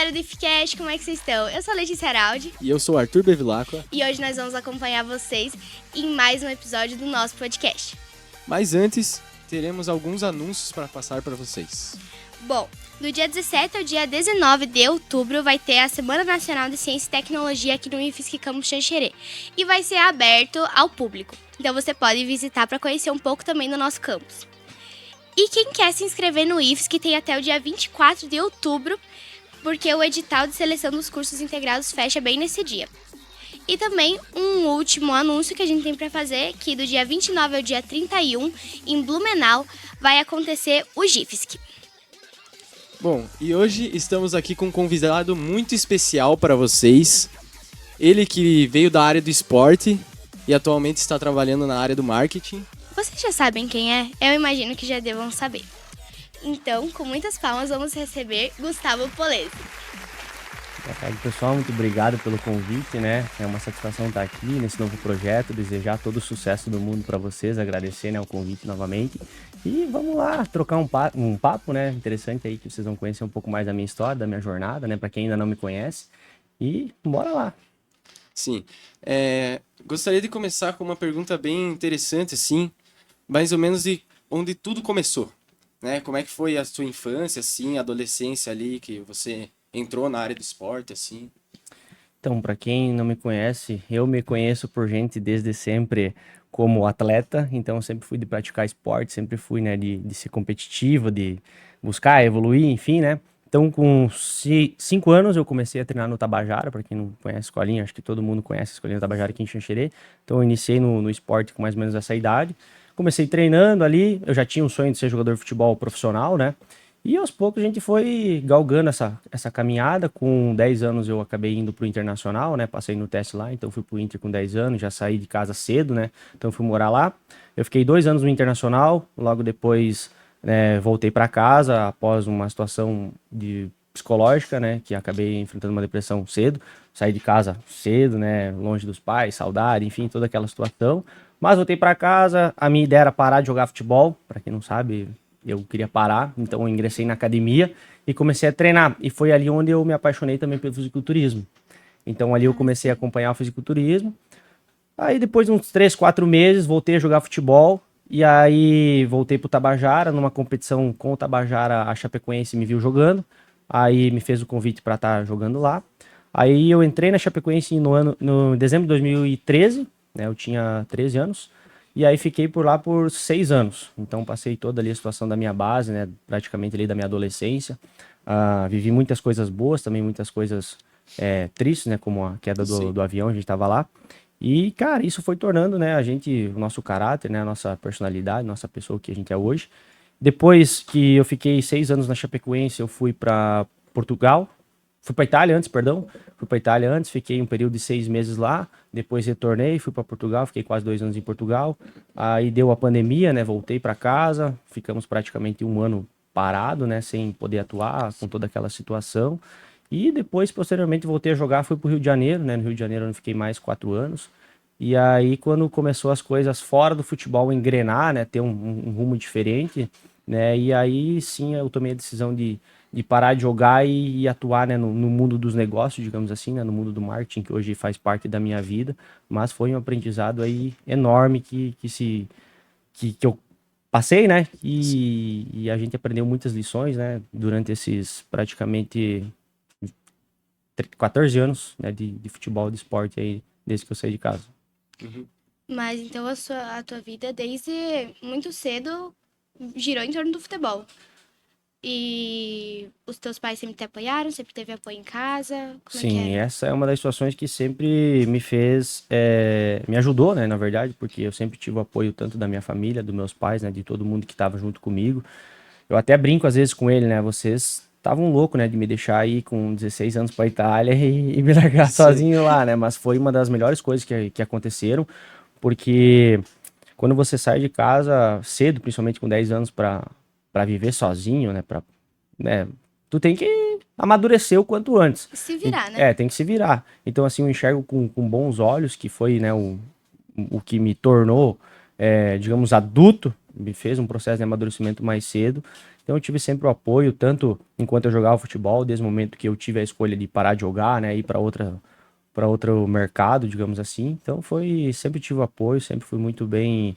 galera do IFCast, como é que vocês estão? Eu sou a Letícia Araldi. E eu sou o Arthur Bevilacqua. E hoje nós vamos acompanhar vocês em mais um episódio do nosso podcast. Mas antes, teremos alguns anúncios para passar para vocês. Bom, do dia 17 ao dia 19 de outubro vai ter a Semana Nacional de Ciência e Tecnologia aqui no IFSC Campus Xanxerê. E vai ser aberto ao público. Então você pode visitar para conhecer um pouco também do nosso campus. E quem quer se inscrever no IFSC tem até o dia 24 de outubro, porque o edital de seleção dos cursos integrados fecha bem nesse dia. E também um último anúncio que a gente tem para fazer, que do dia 29 ao dia 31, em Blumenau, vai acontecer o GIFSC. Bom, e hoje estamos aqui com um convidado muito especial para vocês. Ele que veio da área do esporte e atualmente está trabalhando na área do marketing. Vocês já sabem quem é? Eu imagino que já devam saber. Então, com muitas palmas, vamos receber Gustavo Polese. Boa tarde, pessoal. Muito obrigado pelo convite, né? É uma satisfação estar aqui nesse novo projeto, desejar todo o sucesso do mundo para vocês, agradecer, né, o convite novamente. E vamos lá, trocar um papo, né? Interessante aí que vocês vão conhecer um pouco mais da minha história, da minha jornada, né? Para quem ainda não me conhece. E bora lá. Sim. Gostaria de começar com uma pergunta bem interessante, assim, mais ou menos de onde tudo começou, né? Como é que foi a sua infância, assim, a adolescência ali, que você entrou na área do esporte, assim? Então, para quem não me conhece, eu me conheço por gente desde sempre como atleta, então eu sempre fui de praticar esporte, sempre fui, né, de ser competitivo, de buscar evoluir, enfim, né? Então, com 5 anos, eu comecei a treinar no Tabajara. Para quem não conhece a escolinha, acho que todo mundo conhece a escolinha Tabajara aqui em Xanxerê. Então, eu iniciei no esporte com mais ou menos essa idade. Comecei treinando ali, eu já tinha um sonho de ser jogador de futebol profissional, né? E aos poucos a gente foi galgando essa caminhada. Com 10 anos eu acabei indo pro Internacional, né? Passei no teste lá, então fui pro Inter com 10 anos, já saí de casa cedo, né? Então fui morar lá. Eu fiquei 2 anos no Internacional, logo depois... voltei para casa após uma situação psicológica, né, que acabei enfrentando uma depressão cedo, saí de casa cedo, né, longe dos pais, saudade, enfim, toda aquela situação. Mas voltei para casa, a minha ideia era parar de jogar futebol, para quem não sabe, eu queria parar, então eu ingressei na academia e comecei a treinar. E foi ali onde eu me apaixonei também pelo fisiculturismo. Então ali eu comecei a acompanhar o fisiculturismo. Aí depois de uns 3, 4 meses, voltei a jogar futebol. E aí voltei pro Tabajara, numa competição com o Tabajara, a Chapecoense me viu jogando, aí me fez o convite para estar jogando lá. Aí eu entrei na Chapecoense no dezembro de 2013, né, eu tinha 13 anos, e aí fiquei por lá por 6 anos. Então passei toda ali a situação da minha base, né, praticamente ali da minha adolescência. Vivi muitas coisas boas, também muitas coisas tristes, né, como a queda do avião, a gente tava lá. E, cara, isso foi tornando, né, o nosso caráter, né, a nossa personalidade, nossa pessoa que a gente é hoje. Depois que eu fiquei 6 anos na Chapecoense, eu fui para Portugal, fui para Itália antes, perdão, fiquei um período de 6 meses lá, depois retornei, fui para Portugal, fiquei quase 2 anos em Portugal, aí deu a pandemia, né, voltei para casa, ficamos praticamente 1 ano parado, né, sem poder atuar com toda aquela situação. E depois, posteriormente, voltei a jogar, fui pro Rio de Janeiro, né? No Rio de Janeiro eu fiquei mais 4 anos. E aí, quando começou as coisas fora do futebol engrenar, né? Ter um rumo diferente, né? E aí, sim, eu tomei a decisão de parar de jogar e atuar, né? No mundo dos negócios, digamos assim, né? No mundo do marketing, que hoje faz parte da minha vida. Mas foi um aprendizado aí enorme que eu passei, né? E a gente aprendeu muitas lições, né? Durante esses praticamente 14 anos, né, de futebol, de esporte aí, desde que eu saí de casa. Uhum. Mas então a tua vida desde muito cedo girou em torno do futebol. E os teus pais sempre te apoiaram? Sempre teve apoio em casa? Como é que Sim, era? essa é uma das situações que sempre me fez, me ajudou, né, na verdade, porque eu sempre tive o apoio tanto da minha família, dos meus pais, né, de todo mundo que estava junto comigo. Eu até brinco às vezes com ele, né, vocês estavam loucos, né, de me deixar aí com 16 anos para Itália e me largar Sim. sozinho lá, né, mas foi uma das melhores coisas que aconteceram, porque quando você sai de casa cedo, principalmente com 10 anos para viver sozinho, né, tu tem que amadurecer o quanto antes. Se virar, né? Tem que se virar. Então, assim, eu enxergo com bons olhos, que foi, né, o que me tornou, digamos, adulto, me fez um processo de amadurecimento mais cedo. Então eu tive sempre o apoio, tanto enquanto eu jogava futebol, desde o momento que eu tive a escolha de parar de jogar, né, ir para outro mercado, digamos assim. Então sempre tive o apoio, sempre fui muito bem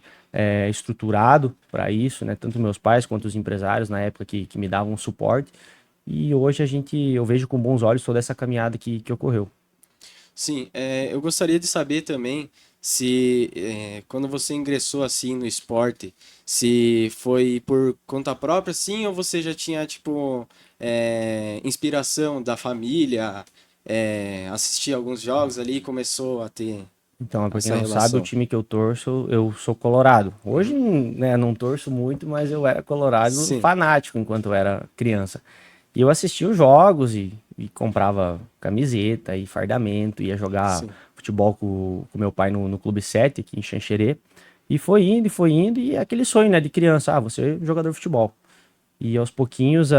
estruturado para isso, né, tanto meus pais quanto os empresários na época que me davam suporte. E hoje eu vejo com bons olhos toda essa caminhada que ocorreu. Sim, eu gostaria de saber também se quando você ingressou assim no esporte, se foi por conta própria, sim, ou você já tinha tipo inspiração da família, assistir alguns jogos ali e começou a ter Então, para quem essa não sabe, o relação. time que eu torço, eu sou colorado. Hoje, Uhum. né, não torço muito, mas eu era colorado Sim, fanático enquanto eu era criança. E eu assistia os jogos e comprava camiseta e fardamento, ia jogar sim, futebol com meu pai no Clube 7 aqui em Xanxerê. E foi indo, e é aquele sonho, né, de criança, você é jogador de futebol. E aos pouquinhos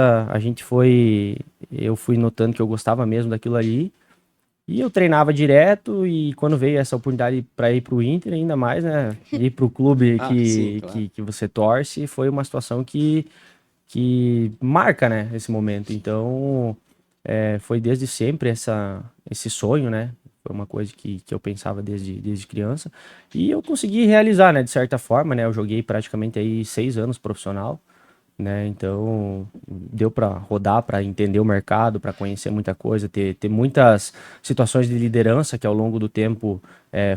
eu fui notando que eu gostava mesmo daquilo ali. E eu treinava direto e quando veio essa oportunidade para ir para o Inter, ainda mais, né, ir para o clube ah, sim, claro. que você torce, foi uma situação que marca, né, esse momento. Então, foi desde sempre esse sonho, né? Foi uma coisa que eu pensava desde criança. E eu consegui realizar, né, de certa forma, né? Eu joguei praticamente aí 6 anos profissional, né? Então, deu para rodar, para entender o mercado, para conhecer muita coisa, ter muitas situações de liderança que ao longo do tempo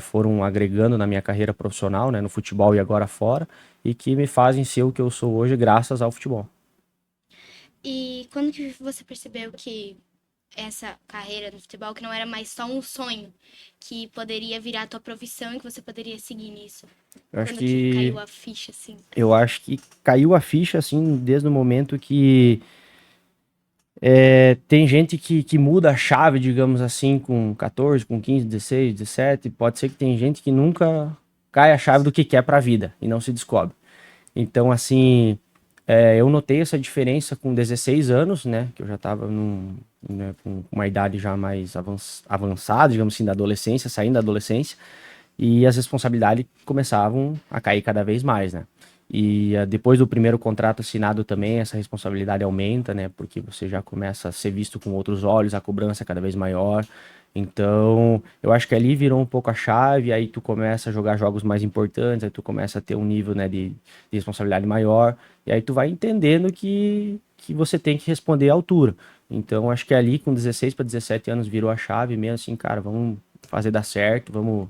foram agregando na minha carreira profissional, né? No futebol e agora fora, e que me fazem ser o que eu sou hoje graças ao futebol. E quando que você percebeu que essa carreira no futebol, que não era mais só um sonho, que poderia virar a tua profissão e que você poderia seguir nisso? Eu acho Quando que que caiu a ficha, assim? eu acho que caiu a ficha assim desde o momento que tem gente que muda a chave, digamos assim, com 14, com 15, 16, 17. Pode ser que tem gente que nunca cai a chave do que quer pra vida e não se descobre. Então, assim, eu notei essa diferença com 16 anos, né? Que eu já tava com uma idade já mais avançada, digamos assim, da adolescência, saindo da adolescência. E as responsabilidades começavam a cair cada vez mais, né? E depois do primeiro contrato assinado também, essa responsabilidade aumenta, né? Porque você já começa a ser visto com outros olhos, a cobrança é cada vez maior. Então, eu acho que ali virou um pouco a chave, aí tu começa a jogar jogos mais importantes, aí tu começa a ter um nível, né, de responsabilidade maior, e aí tu vai entendendo que você tem que responder à altura. Então, acho que ali com 16 para 17 anos virou a chave mesmo, assim, cara, vamos fazer dar certo, vamos.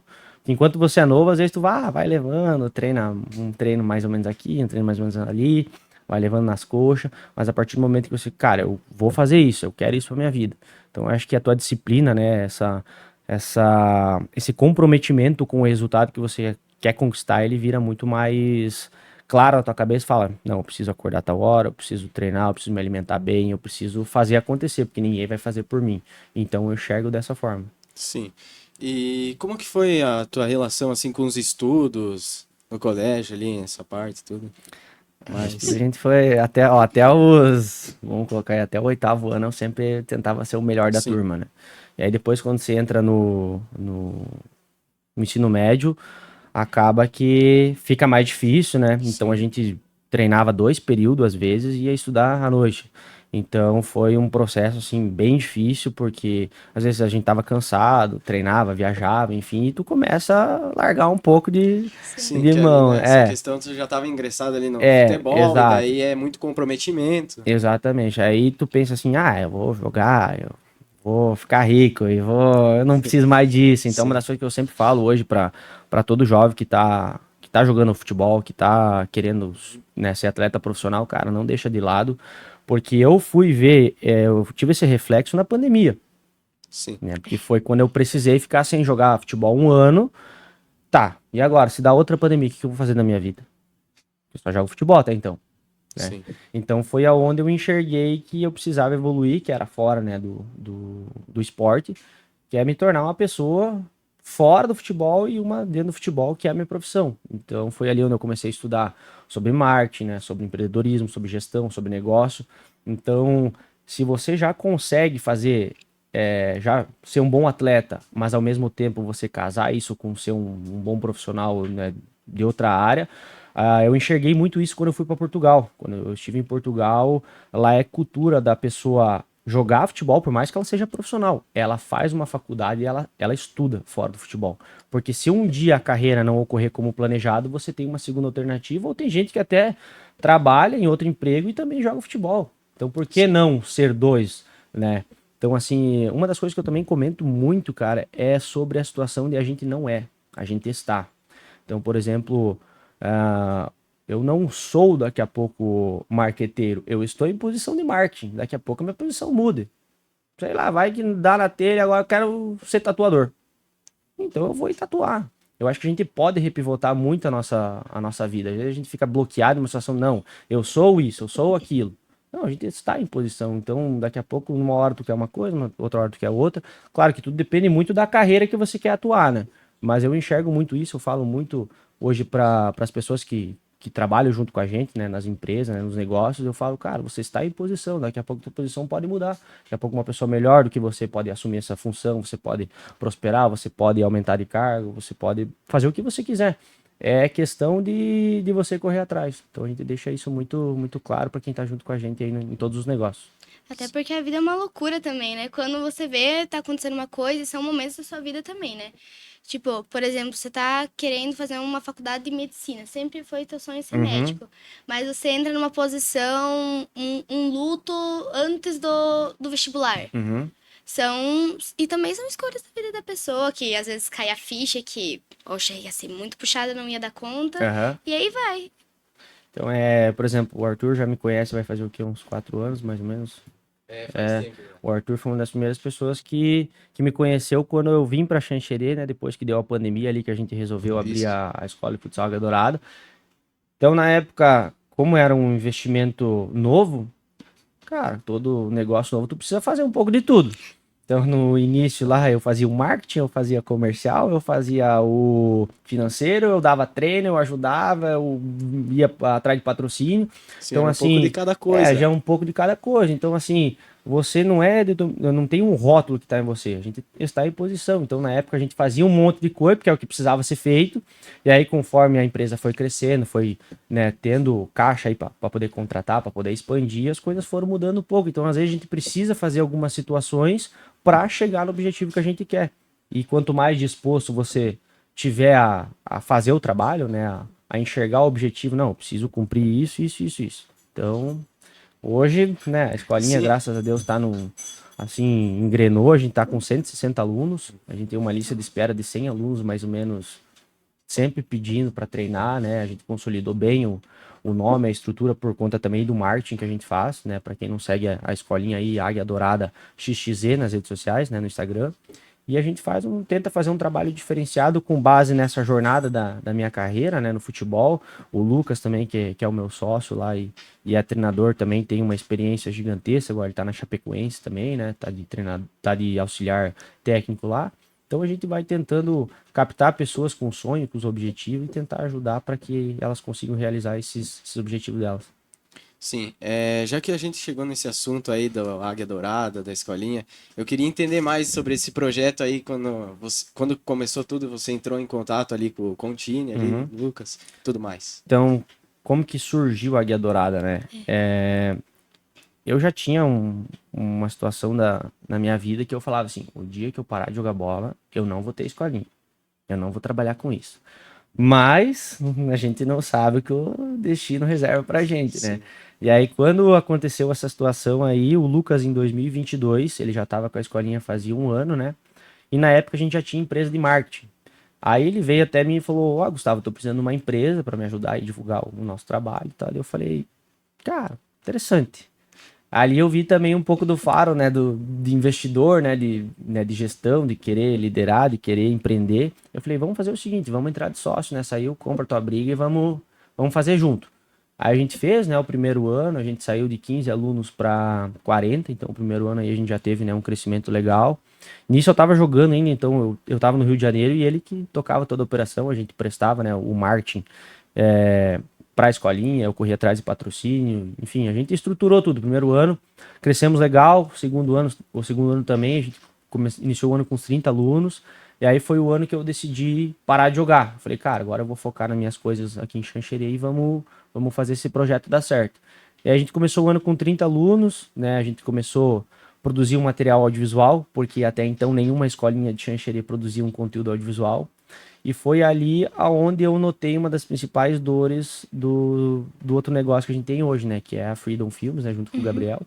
Enquanto você é novo, às vezes tu vai levando, treina um treino mais ou menos aqui, um treino mais ou menos ali, vai levando nas coxas, mas a partir do momento que você, cara, eu vou fazer isso, eu quero isso pra minha vida. Então, eu acho que a tua disciplina, né, esse comprometimento com o resultado que você quer conquistar, ele vira muito mais claro na tua cabeça e fala, não, eu preciso acordar a tal hora, eu preciso treinar, eu preciso me alimentar bem, eu preciso fazer acontecer, porque ninguém vai fazer por mim. Então, eu enxergo dessa forma. Sim. E como que foi a tua relação assim com os estudos no colégio ali, essa parte, tudo? Acho que a Mas, gente foi até os, vamos colocar aí, até o oitavo ano, eu sempre tentava ser o melhor da sim, turma, né? E aí depois quando você entra no ensino médio, acaba que fica mais difícil, né? Então a sim. gente treinava 2 períodos às vezes e ia estudar à noite. Então foi um processo assim bem difícil porque às vezes a gente tava cansado, treinava, viajava, enfim, e tu começa a largar um pouco Sim. Sim, de que ali mão. nessa questão tu já estava ingressado ali no futebol e Exato. daí é muito comprometimento. Exatamente. Aí tu pensa assim, eu vou jogar, eu vou ficar rico e eu não preciso mais disso. Então, uma Sim, das coisas que eu sempre falo hoje para todo jovem que tá jogando futebol, que tá querendo, né, ser atleta profissional, cara, não deixa de lado, porque eu fui ver, eu tive esse reflexo na pandemia, sim, né? Porque foi quando eu precisei ficar sem jogar futebol um ano. Tá, e agora, se dá outra pandemia, o que que eu vou fazer na minha vida? Eu só jogo futebol até então, né? sim. Então foi aonde eu enxerguei que eu precisava evoluir, que era fora, né, do esporte, que é me tornar uma pessoa fora do futebol e uma dentro do futebol, que é a minha profissão. Então foi ali onde eu comecei a estudar sobre marketing, né, sobre empreendedorismo, sobre gestão, sobre negócio. Então, se você já consegue fazer, já ser um bom atleta, mas ao mesmo tempo você casar isso com ser um bom profissional, né, de outra área, Eu enxerguei muito isso quando eu fui para Portugal. Quando eu estive em Portugal, lá é cultura da pessoa jogar futebol, por mais que ela seja profissional. Ela faz uma faculdade e ela estuda fora do futebol. Porque se um dia a carreira não ocorrer como planejado, você tem uma segunda alternativa, ou tem gente que até trabalha em outro emprego e também joga futebol. Então, por que não ser dois, né? Então, assim, uma das coisas que eu também comento muito, cara, é sobre a situação de a gente não é, a gente está. Então, por exemplo, ah, eu não sou daqui a pouco marqueteiro, eu estou em posição de marketing. Daqui a pouco a minha posição muda. Sei lá, vai que dá na telha, agora eu quero ser tatuador. Então eu vou ir tatuar. Eu acho que a gente pode repivotar muito a nossa vida. Às vezes a gente fica bloqueado em uma situação, não, eu sou isso, eu sou aquilo. Não, a gente está em posição. Então, daqui a pouco, uma hora tu quer uma coisa, outra hora tu quer outra. Claro que tudo depende muito da carreira que você quer atuar, né? Mas eu enxergo muito isso, eu falo muito hoje para as pessoas que trabalham junto com a gente, né, nas empresas, né, nos negócios, eu falo, cara, você está em posição, daqui a pouco a tua posição pode mudar. Daqui a pouco uma pessoa melhor do que você pode assumir essa função, você pode prosperar, você pode aumentar de cargo, você pode fazer o que você quiser. É questão de você correr atrás. Então a gente deixa isso muito, muito claro para quem está junto com a gente aí em todos os negócios. Até porque a vida é uma loucura também, né? Quando você vê, tá acontecendo uma coisa, e são momentos da sua vida também, né? Tipo, por exemplo, você tá querendo fazer uma faculdade de medicina, sempre foi teu sonho ser médico, mas você entra numa posição, um luto antes do vestibular. Uhum. E também são escolhas da vida da pessoa, que às vezes cai a ficha que, poxa, ia ser muito puxada, não ia dar conta, Aham. e aí vai. Então, por exemplo, o Arthur já me conhece, vai fazer o quê? Uns 4 anos, mais ou menos. Faz tempo. O Arthur foi uma das primeiras pessoas que me conheceu quando eu vim para Xanxerê, né? Depois que deu a pandemia ali, que a gente resolveu abrir Isso. a escola de futsal Águia Dourada. Então, na época, como era um investimento novo, cara, todo negócio novo, tu precisa fazer um pouco de tudo. Então, no início lá, eu fazia o marketing, eu fazia comercial, eu fazia o financeiro, eu dava treino, eu ajudava, eu ia atrás de patrocínio. Sim, Então, era um pouco de assim, cada coisa. já um pouco de cada coisa. Então, assim, você não tem um rótulo que está em você, a gente está em posição. Então, na época, a gente fazia um monte de coisa, porque é o que precisava ser feito. E aí, conforme a empresa foi crescendo, foi, né, tendo caixa aí para poder contratar, para poder expandir, as coisas foram mudando um pouco. Então, às vezes, a gente precisa fazer algumas situações para chegar no objetivo que a gente quer. E quanto mais disposto você tiver a fazer o trabalho, né, a enxergar o objetivo, não, eu preciso cumprir isso, isso, isso, isso. Então, hoje, né, a escolinha, Sim. graças a Deus, está assim, engrenou, a gente está com 160 alunos, a gente tem uma lista de espera de 100 alunos, mais ou menos, sempre pedindo para treinar, né, a gente consolidou bem o nome, a estrutura por conta também do marketing que a gente faz, né, para quem não segue a escolinha aí, Águia Dourada XXZ nas redes sociais, né, no Instagram. E a gente tenta fazer um trabalho diferenciado com base nessa jornada da minha carreira, né, no futebol. O Lucas também, que é o meu sócio lá e é treinador, também tem uma experiência gigantesca. Agora ele tá na Chapecoense também, né, tá de treinador, tá de auxiliar técnico lá. Então a gente vai tentando captar pessoas com sonho, com os objetivos e tentar ajudar para que elas consigam realizar esses objetivos delas. Sim, já que a gente chegou nesse assunto aí da Águia Dourada, da escolinha, eu queria entender mais sobre esse projeto aí, quando começou tudo, você entrou em contato ali com o Contini, ali, Lucas, tudo mais. Então, como que surgiu a Águia Dourada, né? Eu já tinha uma situação na minha vida que eu falava assim, o dia que eu parar de jogar bola, eu não vou ter escolinha. Eu não vou trabalhar com isso. Mas a gente não sabe o que o destino reserva pra gente, né? Sim. E aí, quando aconteceu essa situação aí, o Lucas, em 2022, ele já tava com a escolinha fazia um ano, né? E na época a gente já tinha empresa de marketing. Aí ele veio até mim e falou, ó, Gustavo, tô precisando de uma empresa para me ajudar a divulgar o nosso trabalho e tal. E eu falei, cara, interessante. Ali eu vi também um pouco do faro, né, de investidor, né, de gestão, de querer liderar, de querer empreender. Eu falei, vamos fazer o seguinte, vamos entrar de sócio, né, saiu, compra tua briga e vamos fazer junto. Aí a gente fez, né, o primeiro ano, a gente saiu de 15 alunos para 40, então o primeiro ano aí a gente já teve, né, um crescimento legal. Nisso eu tava jogando ainda, então eu tava no Rio de Janeiro e ele que tocava toda a operação, a gente prestava, né, o marketing, para a escolinha, eu corri atrás de patrocínio, enfim, a gente estruturou tudo. Primeiro ano, crescemos legal, o segundo ano também, a gente iniciou o ano com uns 30 alunos, E aí foi o ano que eu decidi parar de jogar. Falei, cara, agora eu vou focar nas minhas coisas aqui em Xanxerê e vamos fazer esse projeto dar certo. E aí a gente começou o ano com 30 alunos, né? A gente começou a produzir um material audiovisual, porque até então nenhuma escolinha de Xanxerê produzia um conteúdo audiovisual. E foi ali aonde eu notei uma das principais dores do outro negócio que a gente tem hoje, né? Que é a Freedom Films, né? Junto com o Gabriel.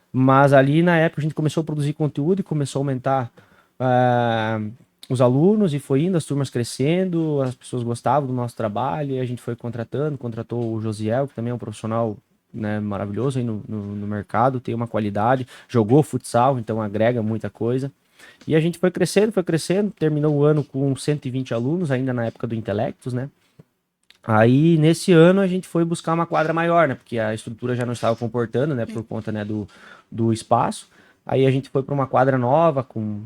Mas ali na época a gente começou a produzir conteúdo e começou a aumentar ah, os alunos e foi indo, as turmas crescendo, as pessoas gostavam do nosso trabalho e a gente foi contratou o Josiel, que também é um profissional, né, maravilhoso aí no mercado, tem uma qualidade, jogou futsal, então agrega muita coisa. E a gente foi crescendo, terminou o ano com 120 alunos, ainda na época do Intelectus, né? Aí, nesse ano, a gente foi buscar uma quadra maior, né? Porque a estrutura já não estava comportando, né? Por conta, né, do espaço. Aí a gente foi para uma quadra nova, com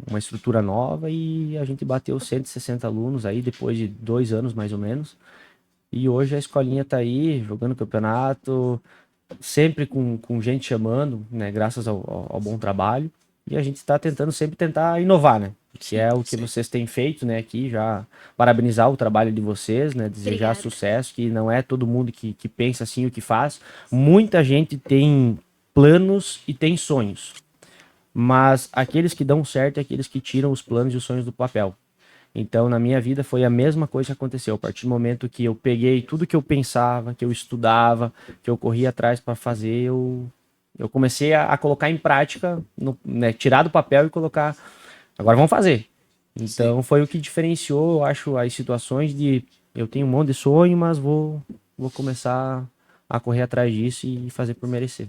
uma estrutura nova, e a gente bateu 160 alunos aí, depois de 2 anos, mais ou menos. E hoje a escolinha tá aí, jogando campeonato, sempre com gente chamando, né? Graças ao bom trabalho. E a gente está tentando sempre tentar inovar, né? Que é o que Sim. vocês têm feito, né? Aqui já parabenizar o trabalho de vocês, né? Desejar Obrigada. sucesso, que não é todo mundo que pensa assim o que faz. Muita gente tem planos e tem sonhos, mas aqueles que dão certo é aqueles que tiram os planos e os sonhos do papel. Então, na minha vida foi a mesma coisa que aconteceu. A partir do momento que eu peguei tudo que eu pensava, que eu estudava, que eu corria atrás para fazer, eu comecei a colocar em prática, né, tirar do papel e colocar. Agora vamos fazer. Sim. Então, foi o que diferenciou, eu acho, as situações de eu tenho um monte de sonho, mas vou começar a correr atrás disso e fazer por merecer.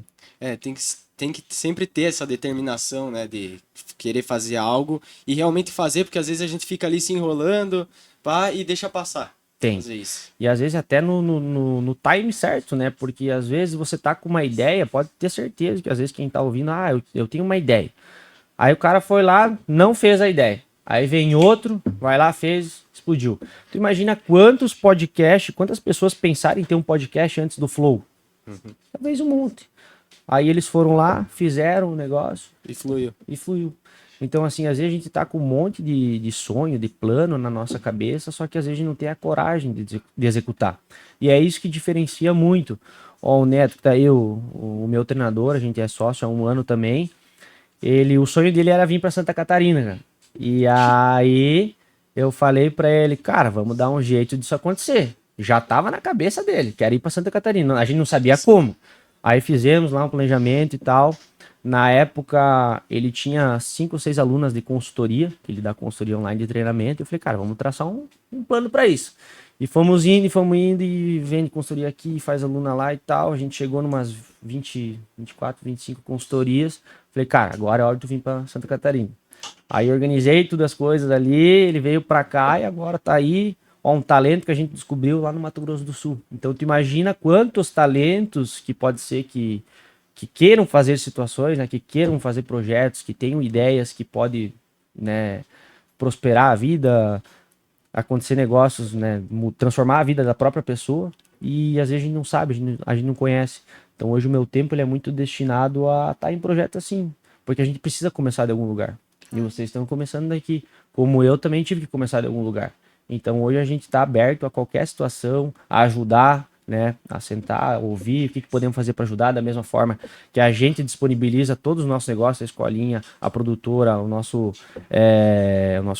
Tem que sempre ter essa determinação, né, de querer fazer algo e realmente fazer, porque às vezes a gente fica ali se enrolando, pá, e deixa passar. Tem. Fazer isso. E às vezes até no time certo, né? Porque às vezes você tá com uma ideia, pode ter certeza que às vezes quem tá ouvindo, eu tenho uma ideia. Aí o cara foi lá, não fez a ideia. Aí vem outro, vai lá, fez, explodiu. Tu imagina quantos podcasts, quantas pessoas pensaram em ter um podcast antes do Flow? Talvez um monte. Aí eles foram lá, fizeram o negócio E fluiu. e fluiu. Então, assim, às vezes a gente tá com um monte de sonho, de plano na nossa cabeça, só que às vezes a gente não tem a coragem de executar. E é isso que diferencia muito. Ó, o Neto, que tá aí, o meu treinador, a gente é sócio há um ano também. O sonho dele era vir para Santa Catarina, cara. E aí eu falei para ele, cara, vamos dar um jeito disso acontecer. Já tava na cabeça dele, quer ir para Santa Catarina. A gente não sabia como. Aí fizemos lá um planejamento e tal. Na época, ele tinha 5 ou 6 alunas de consultoria, que ele dá consultoria online de treinamento. Eu falei, cara, vamos traçar um plano para isso. E fomos indo e vende consultoria aqui, faz aluna lá e tal. A gente chegou numas 20, 24, 25 consultorias. Falei, cara, agora é hora de tu vir para Santa Catarina. Aí organizei todas as coisas ali, ele veio para cá e agora tá aí, ó, um talento que a gente descobriu lá no Mato Grosso do Sul. Então tu imagina quantos talentos que pode ser que queiram fazer situações, né, que queiram fazer projetos, que tenham ideias que pode, né, prosperar a vida, acontecer negócios, né, transformar a vida da própria pessoa e às vezes a gente não sabe, a gente não conhece. Então hoje o meu tempo ele é muito destinado a estar em projetos assim, porque a gente precisa começar de algum lugar. E vocês estão começando daqui, como eu também tive que começar de algum lugar. Então hoje a gente está aberto a qualquer situação, a ajudar, né, a sentar, ouvir o que podemos fazer para ajudar, da mesma forma que a gente disponibiliza todos os nossos negócios, a escolinha, a produtora, o nosso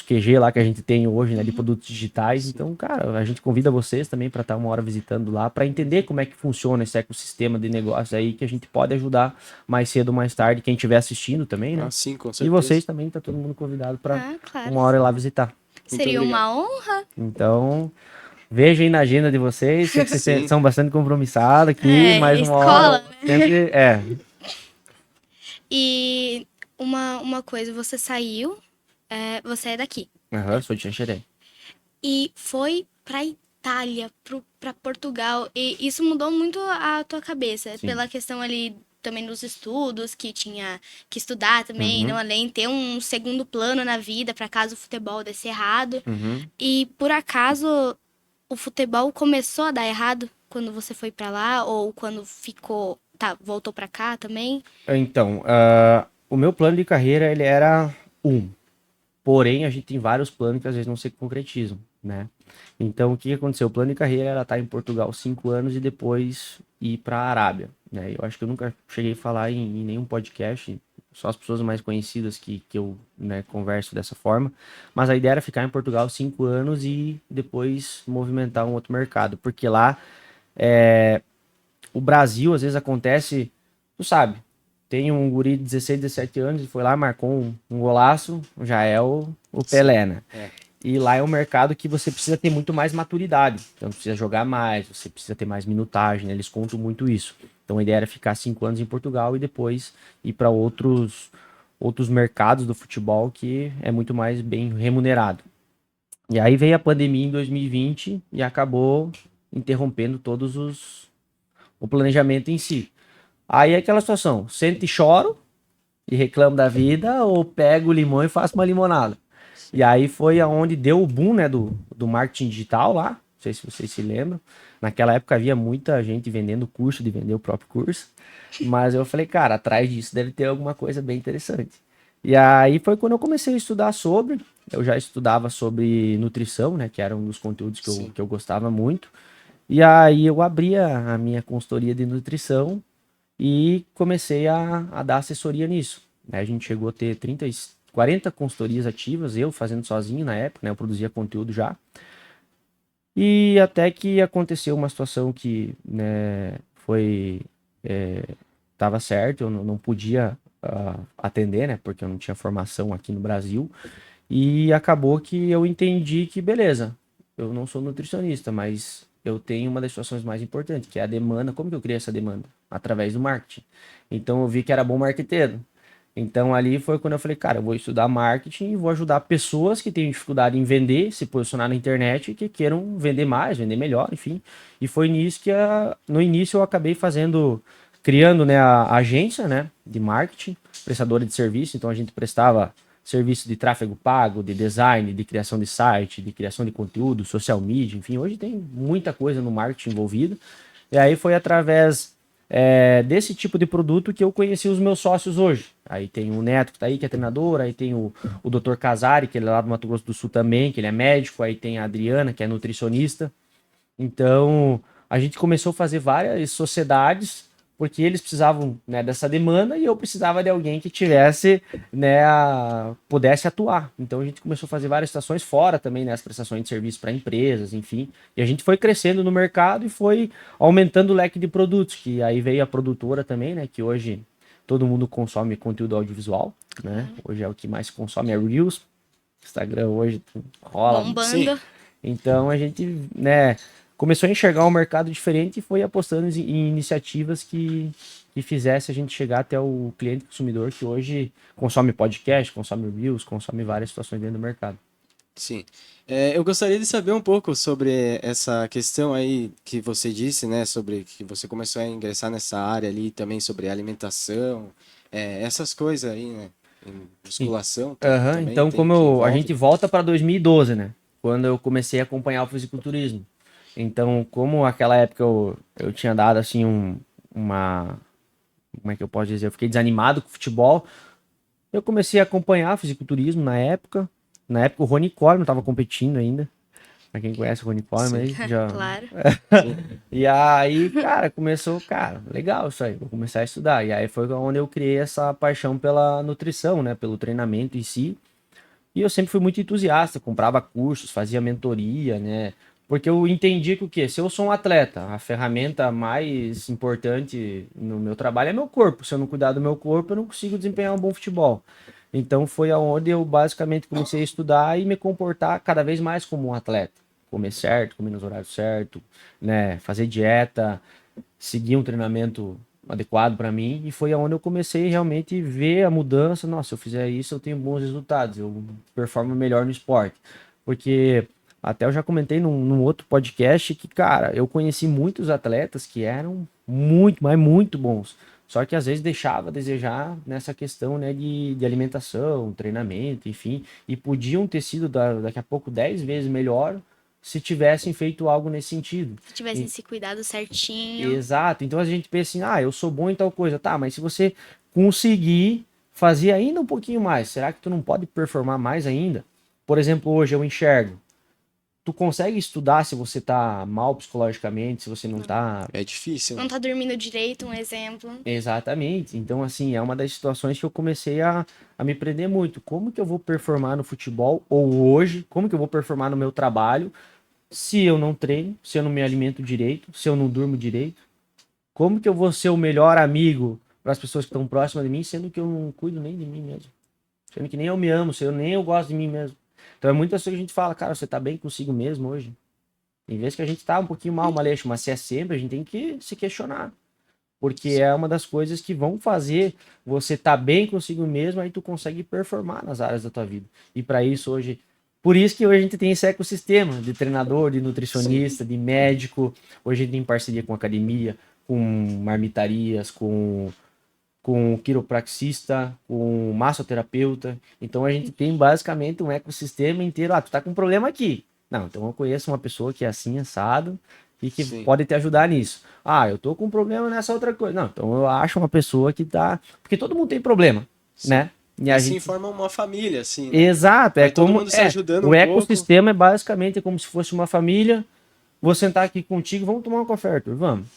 QG lá que a gente tem hoje, né, de produtos digitais. Então, cara, a gente convida vocês também para estar uma hora visitando lá, para entender como é que funciona esse ecossistema de negócios aí, que a gente pode ajudar mais cedo ou mais tarde, quem estiver assistindo também, né? Ah, sim, com E certeza. vocês também, tá todo mundo convidado para Ah, claro. uma hora ir lá visitar. Seria obrigado. uma honra. Então, veja aí na agenda de vocês, sei que vocês Sim. são bastante compromissados aqui, É, mais uma escola, hora. né? Sempre, E uma coisa, você saiu, você é daqui. sou de Xanxerê. E foi pra Itália, pra Portugal. E isso mudou muito a tua cabeça, Sim. pela questão ali também dos estudos, que tinha que estudar também, Uhum. não além, ter um segundo plano na vida pra caso o futebol desse errado. Uhum. E por acaso o futebol começou a dar errado quando você foi pra lá ou quando voltou pra cá também? Então, o meu plano de carreira, ele era um. porém a gente tem vários planos que às vezes não se concretizam, né? Então, o que aconteceu? O plano de carreira era estar em Portugal 5 anos e depois ir para a Arábia, né? Eu acho que eu nunca cheguei a falar em nenhum podcast, só as pessoas mais conhecidas que eu, né, converso dessa forma, mas a ideia era ficar em Portugal 5 anos e depois movimentar um outro mercado, porque lá o Brasil, às vezes acontece, tu sabe, tem um guri de 16, 17 anos e foi lá, marcou um golaço, já é o Pelé, né? É. E lá é um mercado que você precisa ter muito mais maturidade. Então, precisa jogar mais, você precisa ter mais minutagem, né? Eles contam muito isso. Então, a ideia era ficar 5 anos em Portugal e depois ir para outros mercados do futebol que é muito mais bem remunerado. E aí veio a pandemia em 2020 e acabou interrompendo o planejamento em si. Aí é aquela situação, sento e choro e reclamo da vida ou pego o limão e faço uma limonada. E aí foi aonde deu o boom, né, do marketing digital lá. Não sei se vocês se lembram. Naquela época havia muita gente vendendo curso de vender o próprio curso. Mas eu falei, cara, atrás disso deve ter alguma coisa bem interessante. E aí foi quando eu comecei a estudar sobre. Eu já estudava sobre nutrição, né, que era um dos conteúdos que eu gostava muito. E aí eu abri a minha consultoria de nutrição e comecei a dar assessoria nisso. A gente chegou a ter 40 consultorias ativas, eu fazendo sozinho na época, né? Eu produzia conteúdo já. E até que aconteceu uma situação que, né, tava certo, eu não podia atender, né? Porque eu não tinha formação aqui no Brasil. E acabou que eu entendi que, beleza, eu não sou nutricionista, mas eu tenho uma das situações mais importantes, que é a demanda. Como que eu criei essa demanda? Através do marketing. Então eu vi que era bom marqueteiro. Então ali foi quando eu falei, cara, eu vou estudar marketing e vou ajudar pessoas que têm dificuldade em vender, se posicionar na internet e que queiram vender mais, vender melhor, enfim. E foi nisso que no início eu acabei criando, né, a agência, né, de marketing, prestadora de serviço. Então a gente prestava serviço de tráfego pago, de design, de criação de site, de criação de conteúdo, social media, enfim, hoje tem muita coisa no marketing envolvida. E aí foi através desse tipo de produto que eu conheci os meus sócios hoje. Aí tem o Neto que tá aí, que é treinador, aí tem o Dr. Casari, que ele é lá do Mato Grosso do Sul também, que ele é médico, aí tem a Adriana, que é nutricionista. Então, a gente começou a fazer várias sociedades, porque eles precisavam, né, dessa demanda e eu precisava de alguém que tivesse, né, pudesse atuar. Então a gente começou a fazer várias estações fora também, né, as prestações de serviço para empresas, enfim. E a gente foi crescendo no mercado e foi aumentando o leque de produtos, que aí veio a produtora também, né, que hoje todo mundo consome conteúdo audiovisual, né? Hoje é o que mais consome, é Reels. Instagram hoje rola. Bombando. Sim. Então a gente, né, começou a enxergar um mercado diferente e foi apostando em iniciativas que fizesse a gente chegar até o cliente consumidor que hoje consome podcast, consome Reels, consome várias situações dentro do mercado. Sim. Eu gostaria de saber um pouco sobre essa questão aí que você disse, né? Sobre que você começou a ingressar nessa área ali, também sobre alimentação, essas coisas aí, né? Em musculação também Então, tem que a envolve. gente volta para 2012, né? Quando eu comecei a acompanhar o fisiculturismo. Então, como aquela época eu tinha dado assim uma. Como é que eu posso dizer? Eu fiquei desanimado com o futebol. Eu comecei a acompanhar fisiculturismo na época. Na época o Rony Coleman estava competindo ainda. Pra quem conhece o Rony Coleman aí, já. Claro. E aí, cara, começou, cara, legal isso aí, vou começar a estudar. E aí foi onde eu criei essa paixão pela nutrição, né? Pelo treinamento em si. E eu sempre fui muito entusiasta, comprava cursos, fazia mentoria, né? Porque eu entendi que o quê? Se eu sou um atleta, a ferramenta mais importante no meu trabalho é meu corpo. Se eu não cuidar do meu corpo, eu não consigo desempenhar um bom futebol. Então foi aonde eu basicamente comecei a estudar e me comportar cada vez mais como um atleta. Comer certo, comer nos horários certos, né? Fazer dieta, seguir um treinamento adequado para mim, e foi aonde eu comecei realmente a ver a mudança. Nossa, se eu fizer isso, eu tenho bons resultados, eu performo melhor no esporte. Porque até eu já comentei num outro podcast que, cara, eu conheci muitos atletas que eram muito, mas muito bons. Só que às vezes deixava a desejar nessa questão, né, de alimentação, treinamento, enfim, e podiam ter sido daqui a pouco 10 vezes melhor se tivessem feito algo nesse sentido. Se tivessem se cuidado certinho. Exato. Então a gente pensa assim, eu sou bom em tal coisa. Tá, mas se você conseguir fazer ainda um pouquinho mais? Será que tu não pode performar mais ainda? Por exemplo, hoje eu enxergo. Tu consegue estudar se você tá mal psicologicamente, se você não tá... É difícil. Não tá dormindo direito, um exemplo. Exatamente. Então, assim, é uma das situações que eu comecei a me prender muito. Como que eu vou performar no futebol? Ou hoje, como que eu vou performar no meu trabalho se eu não treino, se eu não me alimento direito, se eu não durmo direito? Como que eu vou ser o melhor amigo para as pessoas que estão próximas de mim, sendo que eu não cuido nem de mim mesmo? Sendo que nem eu me amo, sendo nem eu gosto de mim mesmo. Então é muitas coisas que a gente fala, cara, você tá bem consigo mesmo hoje? Tem vezes que a gente tá um pouquinho mal, maleixo, mas se é sempre, a gente tem que se questionar. Porque é uma das coisas que vão fazer você tá bem consigo mesmo, aí tu consegue performar nas áreas da tua vida. E para isso hoje, por isso que hoje a gente tem esse ecossistema de treinador, de nutricionista, de médico. Hoje a gente tem parceria com academia, com marmitarias, com quiropraxista, com massoterapeuta. Então a gente tem basicamente um ecossistema inteiro. Ah, tu tá com um problema aqui. Não, então eu conheço uma pessoa que é assim, assado, e que Sim. pode te ajudar nisso. Ah, eu tô com um problema nessa outra coisa. Não, então eu acho uma pessoa que tá... Porque todo mundo tem problema, né? E a Assim gente... forma uma família, assim, né? Exato, é Vai todo como... mundo se ajudando o um ecossistema é basicamente como se fosse uma família. Vou sentar aqui contigo, vamos tomar um café, Arthur, vamos.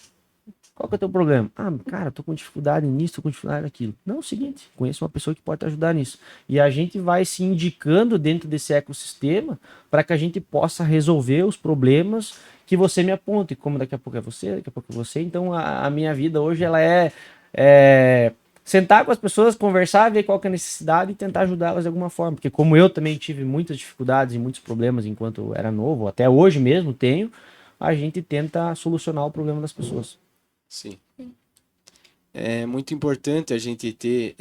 Qual que é o teu problema? Ah, cara, tô com dificuldade nisso, tô com dificuldade naquilo. Não, é o seguinte, conheço uma pessoa que pode te ajudar nisso. E a gente vai se indicando dentro desse ecossistema para que a gente possa resolver os problemas que você me aponte. Como daqui a pouco é você, daqui a pouco é você. Então a minha vida hoje ela é sentar com as pessoas, conversar, ver qual que é a necessidade e tentar ajudá-las de alguma forma. Porque como eu também tive muitas dificuldades e muitos problemas enquanto eu era novo, até hoje mesmo tenho, a gente tenta solucionar o problema das pessoas. Sim. É muito importante a gente ter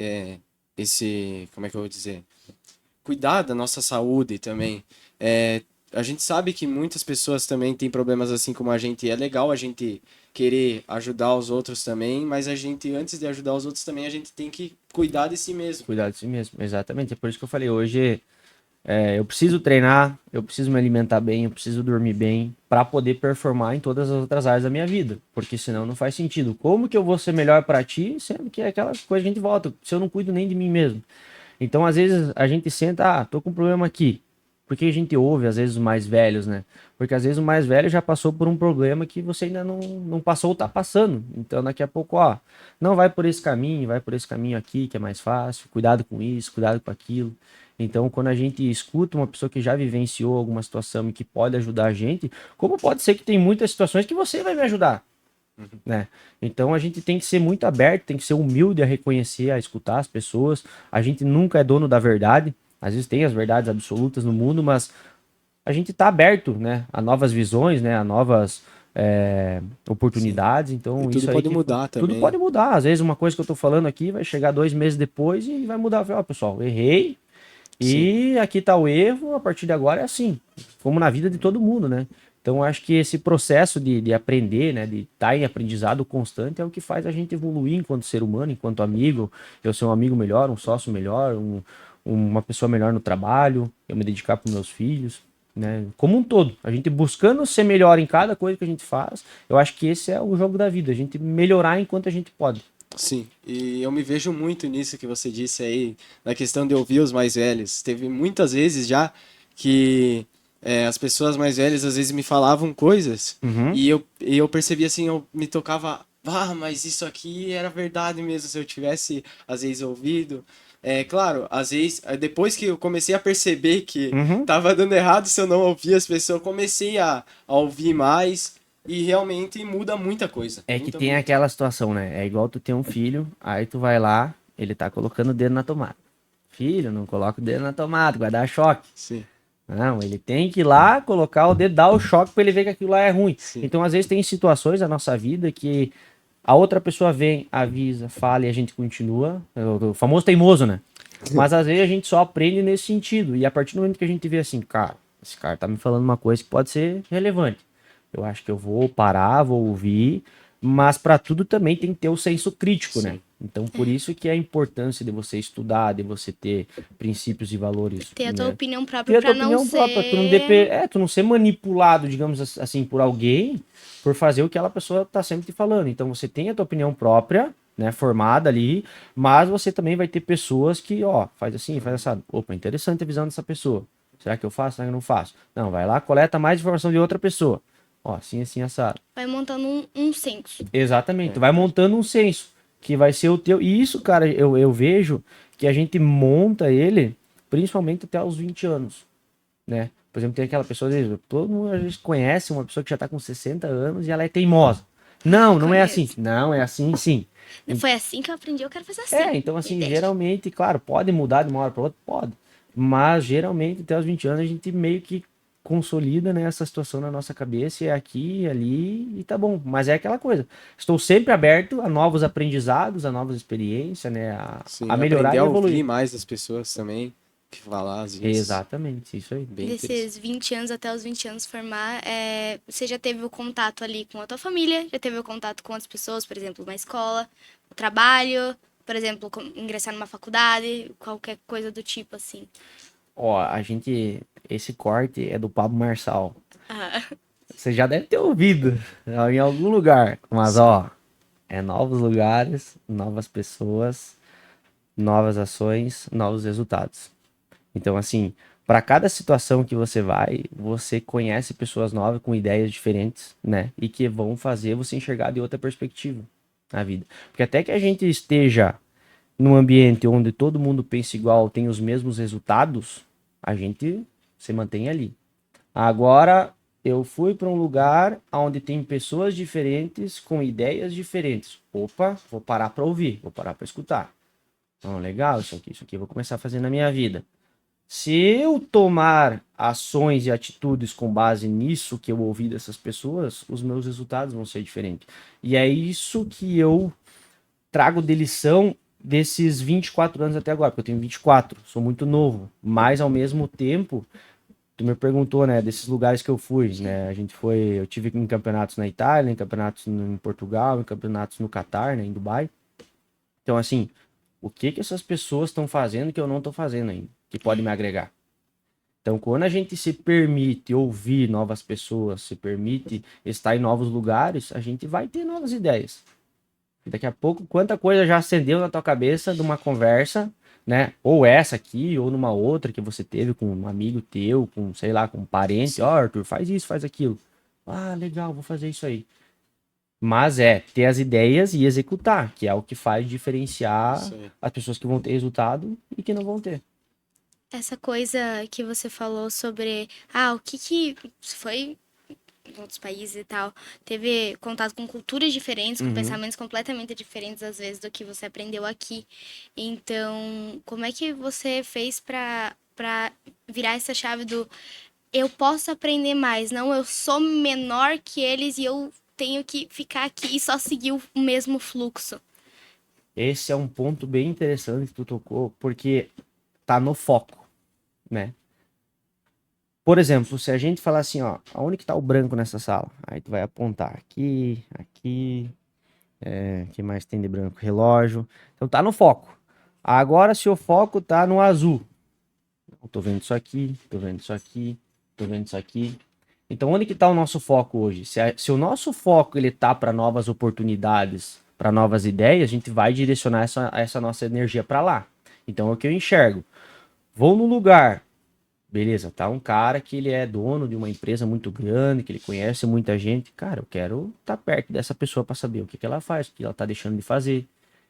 esse, como é que eu vou dizer? Cuidar da nossa saúde também. A gente sabe que muitas pessoas também têm problemas assim como a gente. É legal a gente querer ajudar os outros também, mas a gente, antes de ajudar os outros também, a gente tem que cuidar de si mesmo. Cuidar de si mesmo, exatamente. É por isso que eu falei, hoje eu preciso treinar, eu preciso me alimentar bem, eu preciso dormir bem para poder performar em todas as outras áreas da minha vida, porque senão não faz sentido. Como que eu vou ser melhor para ti, sendo que é aquela coisa que a gente volta, se eu não cuido nem de mim mesmo? Então, às vezes, a gente senta, tô com um problema aqui. Porque a gente ouve, às vezes, os mais velhos, né? Porque, às vezes, o mais velho já passou por um problema que você ainda não passou ou tá passando. Então, daqui a pouco, ó, não vai por esse caminho, vai por esse caminho aqui, que é mais fácil. Cuidado com isso, cuidado com aquilo. Então, quando a gente escuta uma pessoa que já vivenciou alguma situação e que pode ajudar a gente, como pode ser que tem muitas situações que você vai me ajudar? Né? Então a gente tem que ser muito aberto, tem que ser humilde a reconhecer, a escutar as pessoas. A gente nunca é dono da verdade. Às vezes tem as verdades absolutas no mundo, mas a gente está aberto, né, a novas visões, né, a novas oportunidades. Então E tudo isso aí pode mudar tudo também. pode mudar. Às vezes uma coisa que eu tô falando aqui vai chegar 2 meses depois e vai mudar. Ó, pessoal, errei. E aqui tá o erro, a partir de agora é assim, como na vida de todo mundo, né? Então, acho que esse processo de aprender, né, de estar em aprendizado constante é o que faz a gente evoluir enquanto ser humano, enquanto amigo. Eu ser um amigo melhor, um sócio melhor, uma pessoa melhor no trabalho, eu me dedicar para meus filhos, né? Como um todo, a gente buscando ser melhor em cada coisa que a gente faz, eu acho que esse é o jogo da vida, a gente melhorar enquanto a gente pode. Sim, e eu me vejo muito nisso que você disse aí, na questão de ouvir os mais velhos. Teve muitas vezes já que as pessoas mais velhas às vezes me falavam coisas e eu percebia assim, eu me tocava, mas isso aqui era verdade mesmo, se eu tivesse às vezes ouvido. Claro, às vezes, depois que eu comecei a perceber que tava dando errado se eu não ouvia as pessoas, eu comecei a ouvir mais. E realmente muda muita coisa. É que Muda tem muito. aquela situação, né? É igual tu ter um filho, aí tu vai lá, ele tá colocando o dedo na tomada. Filho, não coloca o dedo na tomada, vai dar choque. Sim, Não, ele tem que ir lá, colocar o dedo, dar o choque pra ele ver que aquilo lá é ruim. sim. Então, às vezes, tem situações na nossa vida que a outra pessoa vem, avisa, fala e a gente continua. O famoso teimoso, né? Mas às vezes a gente só aprende nesse sentido. E a partir do momento que a gente vê assim, cara, esse cara tá me falando uma coisa que pode ser relevante. Eu acho que eu vou parar, vou ouvir, mas para tudo também tem que ter o senso crítico, né? Então, por isso que é a importância de você estudar, de você ter princípios e valores. Ter a tua né? opinião Ter própria a tua pra não opinião ser... própria, tu não ser manipulado, digamos assim, por alguém, por fazer o que aquela pessoa tá sempre te falando. Então, você tem a tua opinião própria, né, formada ali, mas você também vai ter pessoas que, ó, faz assim, faz assado. Opa, interessante a visão dessa pessoa. Será que eu faço? Será que eu não faço? Não, vai lá, coleta mais informação de outra pessoa. Ó, assim, assim, assado. Vai montando um senso. Exatamente, tu vai montando um senso, que vai ser o teu. E isso, cara, eu vejo que a gente monta ele, principalmente até os 20 anos, né? Por exemplo, tem aquela pessoa, às vezes, todo mundo a gente conhece uma pessoa que já tá com 60 anos e ela é teimosa. Não, não é assim. Conheço. Não, é assim sim. Foi assim que eu aprendi, eu quero fazer assim. Então assim, Entende? geralmente, claro, pode mudar de uma hora para outra, pode. Mas geralmente até os 20 anos a gente meio que consolida, né, essa situação na nossa cabeça, é aqui, ali e tá bom. Mas é aquela coisa. Estou sempre aberto a novos aprendizados, a novas experiências, né, Sim, a melhorar aprender e a ouvir evoluir. mais as pessoas também, que falar às vezes. Exatamente, isso aí. Bem interessante. Desses 20 anos até os 20 anos formar, você já teve o contato ali com a tua família, já teve o contato com outras pessoas, por exemplo, uma escola, o trabalho, por exemplo, ingressar numa faculdade, qualquer coisa do tipo assim. Ó, esse corte é do Pablo Marçal. Ah, Você já deve ter ouvido em algum lugar. Mas, ó, é novos lugares, novas pessoas, novas ações, novos resultados. Então, assim, para cada situação que você vai, você conhece pessoas novas com ideias diferentes, né? E que vão fazer você enxergar de outra perspectiva na vida. Porque até que a gente esteja num ambiente onde todo mundo pensa igual, tem os mesmos resultados, a gente se mantém ali. Agora, eu fui para um lugar onde tem pessoas diferentes com ideias diferentes. Opa, vou parar para ouvir, vou parar para escutar. Então, legal, isso aqui eu vou começar a fazer na minha vida. Se eu tomar ações e atitudes com base nisso que eu ouvi dessas pessoas, os meus resultados vão ser diferentes. E é isso que eu trago de lição desses 24 anos até agora, porque eu tenho 24, sou muito novo, mas ao mesmo tempo tu me perguntou, né, desses lugares que eu fui, né? Eu tive em campeonatos na Itália, em campeonatos em Portugal, em campeonatos no Catar, né, em Dubai. Então, assim, o que que essas pessoas estão fazendo que eu não estou fazendo ainda, que pode me agregar? Então, quando a gente se permite ouvir novas pessoas, se permite estar em novos lugares, a gente vai ter novas ideias. E daqui a pouco, quanta coisa já acendeu na tua cabeça de uma conversa, né? Ou essa aqui, ou numa outra que você teve com um amigo teu, com, sei lá, com um parente. Ó, Arthur, faz isso, faz aquilo. Ah, legal, vou fazer isso aí. Mas ter as ideias e executar, que é o que faz diferenciar Isso aí. as pessoas que vão ter resultado e que não vão ter. essa coisa que você falou sobre, o que você foi em outros países e tal, teve contato com culturas diferentes, com Uhum. pensamentos completamente diferentes às vezes do que você aprendeu aqui. Então, como é que você fez para virar essa chave do eu posso aprender mais, não eu sou menor que eles e eu tenho que ficar aqui e só seguir o mesmo fluxo? Esse é um ponto bem interessante que tu tocou, porque tá no foco, né? Por exemplo, se a gente falar assim, ó, aonde que tá o branco nessa sala? Aí tu vai apontar aqui, aqui, que mais tem de branco? Relógio. Então tá no foco. Agora, se o foco tá no azul, eu tô vendo isso aqui, tô vendo isso aqui, tô vendo isso aqui. Então, onde que tá o nosso foco hoje? Se o nosso foco ele tá para novas oportunidades, para novas ideias, a gente vai direcionar essa nossa energia para lá. Então, é o que eu enxergo. Vou no lugar, beleza, tá um cara que ele é dono de uma empresa muito grande, que ele conhece muita gente. Cara, eu quero estar perto dessa pessoa para saber o que que ela faz, o que ela tá deixando de fazer.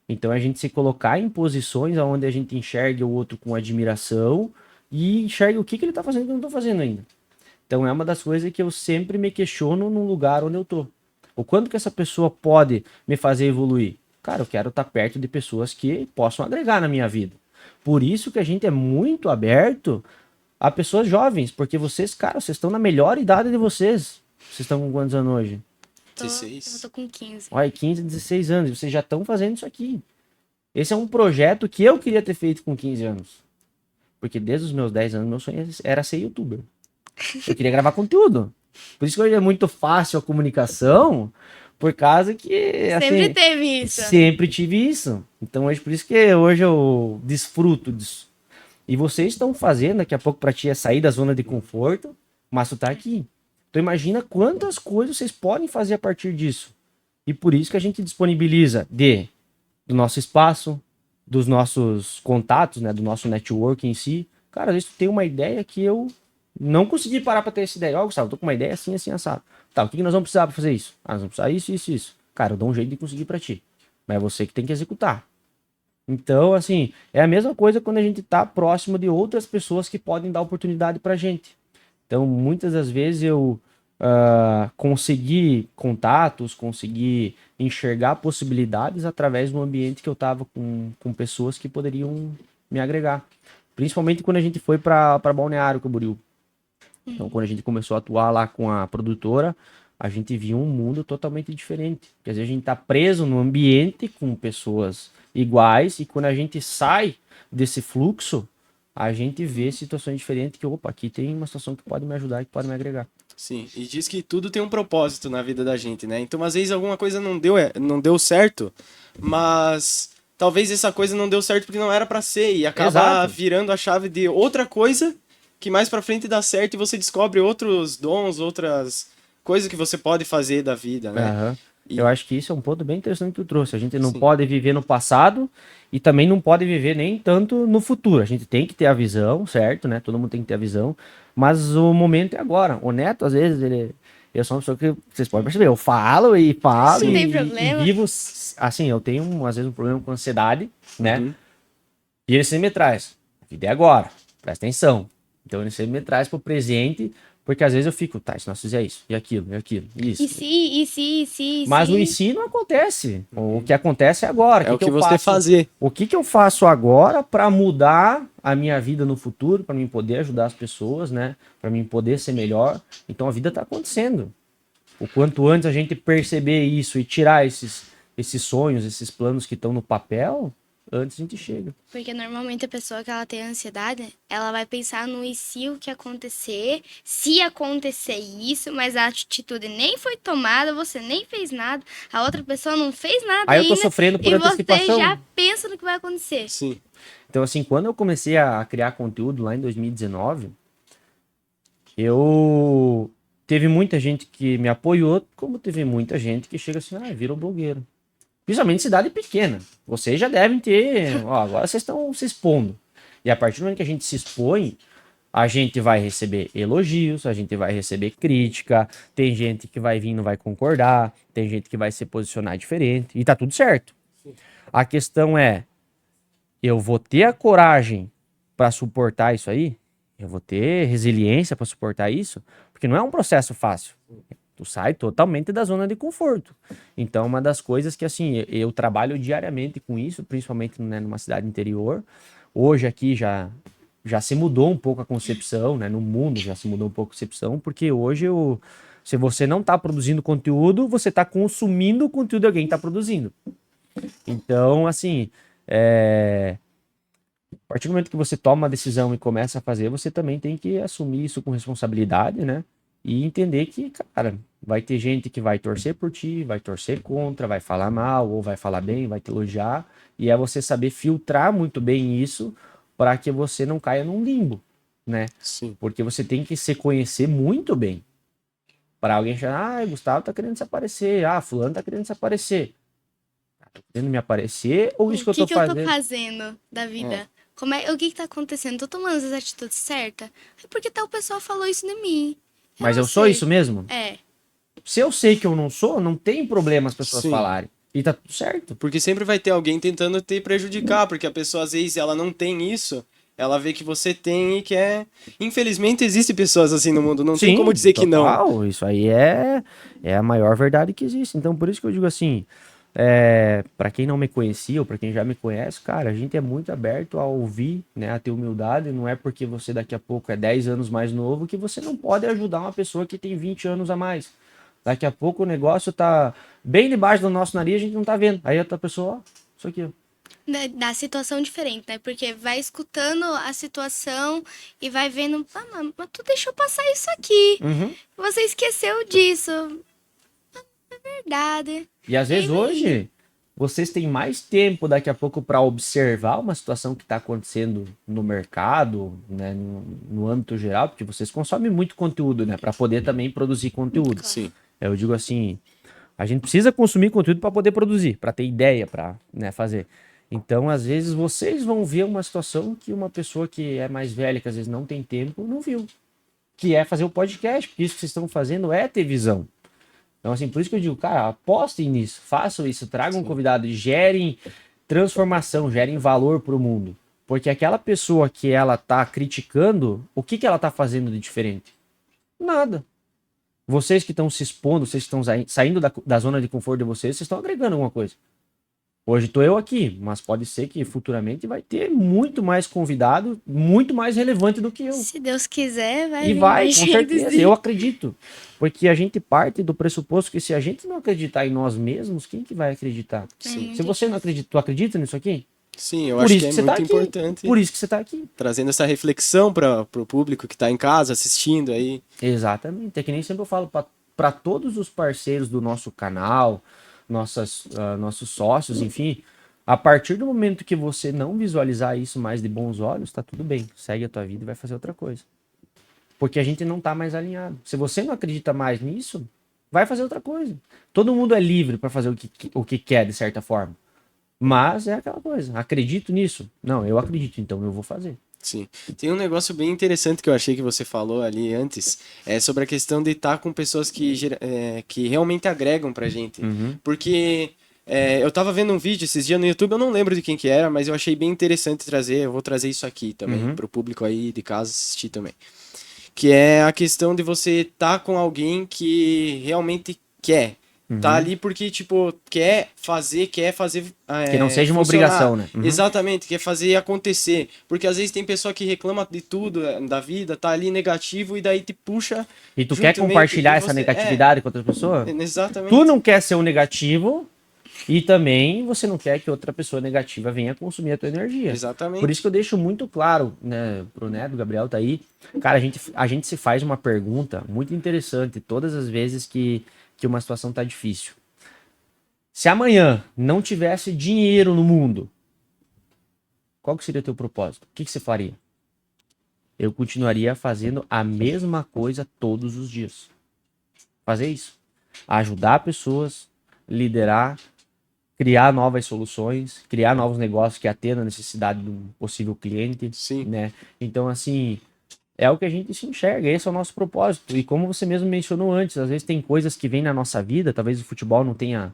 Então, a gente se colocar em posições onde a gente enxergue o outro com admiração e enxergue o que que ele tá fazendo que eu não tô fazendo ainda. Então é uma das coisas que eu sempre me questiono no lugar onde eu tô. O quanto que essa pessoa pode me fazer evoluir? Cara, eu quero estar perto de pessoas que possam agregar na minha vida. Por isso que a gente é muito aberto a pessoas jovens, porque vocês, cara, vocês estão na melhor idade de vocês. Vocês estão com quantos anos hoje? Eu 16. tô com 15. Olha, 15, 16 anos, e vocês já estão fazendo isso aqui. Esse é um projeto que eu queria ter feito com 15 anos. Porque desde os meus 10 anos, meu sonho era ser youtuber. Eu queria gravar conteúdo. Por isso que hoje é muito fácil a comunicação, por causa que, Sempre assim, teve isso. sempre tive isso. Então, hoje, por isso que hoje eu desfruto disso. E vocês estão fazendo, daqui a pouco pra ti é sair da zona de conforto, mas tu tá aqui. Então, imagina quantas coisas vocês podem fazer a partir disso. E por isso que a gente disponibiliza de do nosso espaço, dos nossos contatos, né, do nosso network em si. Cara, às vezes tu tem uma ideia que eu não consegui parar para ter essa ideia. Ó, Gustavo, tô com uma ideia assim, assim, assado. Tá, o que nós vamos precisar para fazer isso? Ah, nós vamos precisar isso, isso, isso. Cara, eu dou um jeito de conseguir para ti. Mas é você que tem que executar. Então, assim, é a mesma coisa quando a gente tá próximo de outras pessoas que podem dar oportunidade pra gente. Então, muitas das vezes eu consegui contatos, consegui enxergar possibilidades através do ambiente que eu estava com pessoas que poderiam me agregar. Principalmente quando a gente foi para Balneário Camboriú. Então, quando a gente começou a atuar lá com a produtora, a gente viu um mundo totalmente diferente. Porque às vezes a gente está preso no ambiente com pessoas iguais e quando a gente sai desse fluxo, a gente vê situações diferentes que, opa, aqui tem uma situação que pode me ajudar, que pode me agregar. Sim, e diz que tudo tem um propósito na vida da gente, né? Então, às vezes, alguma coisa não deu certo, mas talvez essa coisa não deu certo porque não era pra ser, e acaba Exato. virando a chave de outra coisa que mais pra frente dá certo e você descobre outros dons, outras coisas que você pode fazer da vida, né? Aham. E, Eu acho que isso é um ponto bem interessante que tu trouxe. A gente não sim, pode viver no passado e também não pode viver nem tanto no futuro. A gente tem que ter a visão, certo, né? Todo mundo tem que ter a visão, mas o momento é agora. O Neto, às vezes, eu sou uma pessoa que vocês podem perceber, eu falo e falo Não tem e problema. vivo, assim, eu tenho às vezes um problema com ansiedade, né? uhum, E ele sempre me traz, a vida é agora, presta atenção. Então ele sempre me traz pro presente, porque às vezes eu fico, tá, se nós fizer isso, e aquilo, isso. E Mas o se? ensino não acontece. O que acontece é agora. é o que eu você faço? fazer. O que eu faço agora para mudar a minha vida no futuro, para mim poder ajudar as pessoas, né? Para mim poder ser melhor. Então a vida está acontecendo. O quanto antes a gente perceber isso e tirar esses sonhos, esses planos que estão no papel, antes a gente chega. Porque normalmente a pessoa que ela tem ansiedade, ela vai pensar no e se o que acontecer, se acontecer isso, mas a atitude nem foi tomada, você nem fez nada, a outra pessoa não fez nada Aí eu tô ainda, sofrendo por e você antecipação. já pensa no que vai acontecer. Sim, Então, assim, quando eu comecei a criar conteúdo lá em 2019, eu teve muita gente que me apoiou, como teve muita gente que chega assim, ah, virou blogueiro. Principalmente em cidade pequena. Vocês já devem ter, ó, agora vocês estão se expondo. E a partir do momento que a gente se expõe, a gente vai receber elogios, a gente vai receber crítica, tem gente que vai vir e não vai concordar, tem gente que vai se posicionar diferente, e tá tudo certo. A questão é, eu vou ter a coragem para suportar isso aí? Eu vou ter resiliência para suportar isso? Porque não é um processo fácil. Tu sai totalmente da zona de conforto. Então, uma das coisas que, assim, eu trabalho diariamente com isso, principalmente, né, numa cidade interior. Hoje aqui já se mudou um pouco a concepção, né? No mundo já se mudou um pouco a concepção, porque hoje se você não está produzindo conteúdo, você está consumindo o conteúdo de alguém que está produzindo. Então, assim, a partir do momento que você toma uma decisão e começa a fazer, você também tem que assumir isso com responsabilidade, né? E entender que, cara, vai ter gente que vai torcer por ti, vai torcer contra, vai falar mal, ou vai falar bem, vai te elogiar. E é você saber filtrar muito bem isso para que você não caia num limbo, né? sim. Porque você tem que se conhecer muito bem. Para alguém achar, ah, Gustavo tá querendo desaparecer, ah, fulano tá querendo desaparecer. Tô querendo me aparecer ou isso que O eu tô que que eu tô fazendo? fazendo da vida? O que que tá acontecendo? Tô tomando as atitudes certas? É porque tal pessoa falou isso de mim. Mas não eu sou sei. isso mesmo? É. Se eu sei que eu não sou, não tem problema as pessoas Sim. falarem. E tá tudo certo. Porque sempre vai ter alguém tentando te prejudicar, porque a pessoa, às vezes, ela não tem isso, ela vê que você tem e quer. Infelizmente, existem pessoas assim no mundo, não tem como dizer que não. Total, isso aí é a maior verdade que existe. Então, por isso que eu digo assim, para quem não me conhecia ou para quem já me conhece, cara, a gente é muito aberto a ouvir, né, a ter humildade. Não é porque você daqui a pouco é 10 anos mais novo que você não pode ajudar uma pessoa que tem 20 anos a mais. Daqui a pouco o negócio tá bem debaixo do nosso nariz, a gente não tá vendo. Aí a outra pessoa, ó, isso aqui, ó. Da situação diferente, né? Porque vai escutando a situação e vai vendo, ah, mas tu deixou passar isso aqui. Uhum. Você esqueceu disso. É verdade. E às vezes hoje vocês têm mais tempo daqui a pouco para observar uma situação que está acontecendo no mercado, né, no âmbito geral, porque vocês consomem muito conteúdo, né, para poder também produzir conteúdo. Sim. Eu digo assim, A gente precisa consumir conteúdo para poder produzir, para ter ideia, para, né, fazer. Então, às vezes, vocês vão ver uma situação que uma pessoa que é mais velha, que às vezes não tem tempo, não viu. Que é fazer o podcast, porque isso que vocês estão fazendo é ter visão. Então, assim, por isso que eu digo, cara, apostem nisso, façam isso, tragam um convidado, gerem transformação, gerem valor para o mundo. Porque aquela pessoa que ela tá criticando, o que ela tá fazendo de diferente? Nada. Vocês que estão se expondo, vocês que estão saindo da zona de conforto de vocês estão agregando alguma coisa. Hoje estou eu aqui, mas pode ser que futuramente vai ter muito mais convidado, muito mais relevante do que eu. Se Deus quiser, vai E vir vai, mais com gente, certeza, sim. eu acredito. Porque a gente parte do pressuposto que se a gente não acreditar em nós mesmos, quem que vai acreditar? Sim. Se você não acredita, tu acredita nisso aqui? Sim, eu Por acho isso que é que você tá muito aqui. importante. Por isso que você está aqui. Trazendo essa reflexão para o público que está em casa assistindo aí. Exatamente. É que nem sempre eu falo para todos os parceiros do nosso canal, nossos sócios, enfim. A partir do momento que você não visualizar isso mais de bons olhos, tá tudo bem. Segue a tua vida e vai fazer outra coisa. Porque a gente não tá mais alinhado. Se você não acredita mais nisso, vai fazer outra coisa. Todo mundo é livre para fazer o que quer, de certa forma. Mas é aquela coisa. Acredito nisso? Não, eu acredito, então eu vou fazer. Sim. Tem um negócio bem interessante que eu achei que você falou ali antes, sobre a questão de estar com pessoas que realmente agregam pra gente. Porque eu tava vendo um vídeo esses dias no YouTube, eu não lembro de quem que era, mas eu achei bem interessante trazer, eu vou trazer isso aqui também, pro público aí de casa assistir também. Que é a questão de você estar com alguém que realmente quer. Tá ali porque, tipo, quer fazer Que não seja uma funcionar. obrigação, né? Exatamente, quer fazer acontecer. Porque às vezes tem pessoa que reclama de tudo da vida, tá ali negativo e daí te puxa. E tu junto quer meio compartilhar que essa você- negatividade com outras pessoas? Exatamente. Tu não quer ser um negativo e também você não quer que outra pessoa negativa venha consumir a tua energia. Exatamente. Por isso que eu deixo muito claro, né, pro Neto, o Gabriel tá aí. Cara, a gente se faz uma pergunta muito interessante todas as vezes que uma situação tá difícil. Se amanhã não tivesse dinheiro no mundo, qual que seria o teu propósito? O que você faria? Eu continuaria fazendo a mesma coisa todos os dias. Fazer isso. Ajudar pessoas, liderar, criar novas soluções, criar novos negócios que atendam a necessidade de um possível cliente. Sim. Né? Então, assim, é o que a gente se enxerga, esse é o nosso propósito. E como você mesmo mencionou antes, às vezes tem coisas que vêm na nossa vida, talvez o futebol não tenha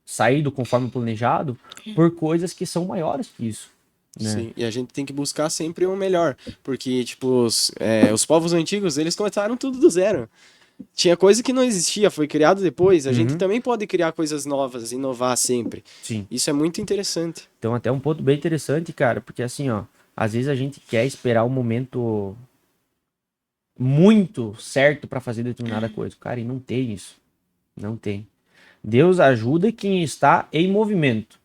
saído conforme planejado, por coisas que são maiores que isso. Né? Sim, e a gente tem que buscar sempre o melhor, porque, tipo, os povos antigos, eles começaram tudo do zero. Tinha coisa que não existia, foi criado depois, a gente também pode criar coisas novas, inovar sempre. Sim. Isso é muito interessante. Então, até um ponto bem interessante, cara, porque assim, ó, às vezes a gente quer esperar um momento muito certo para fazer determinada coisa. Cara, e não tem isso. Não tem. Deus ajuda quem está em movimento.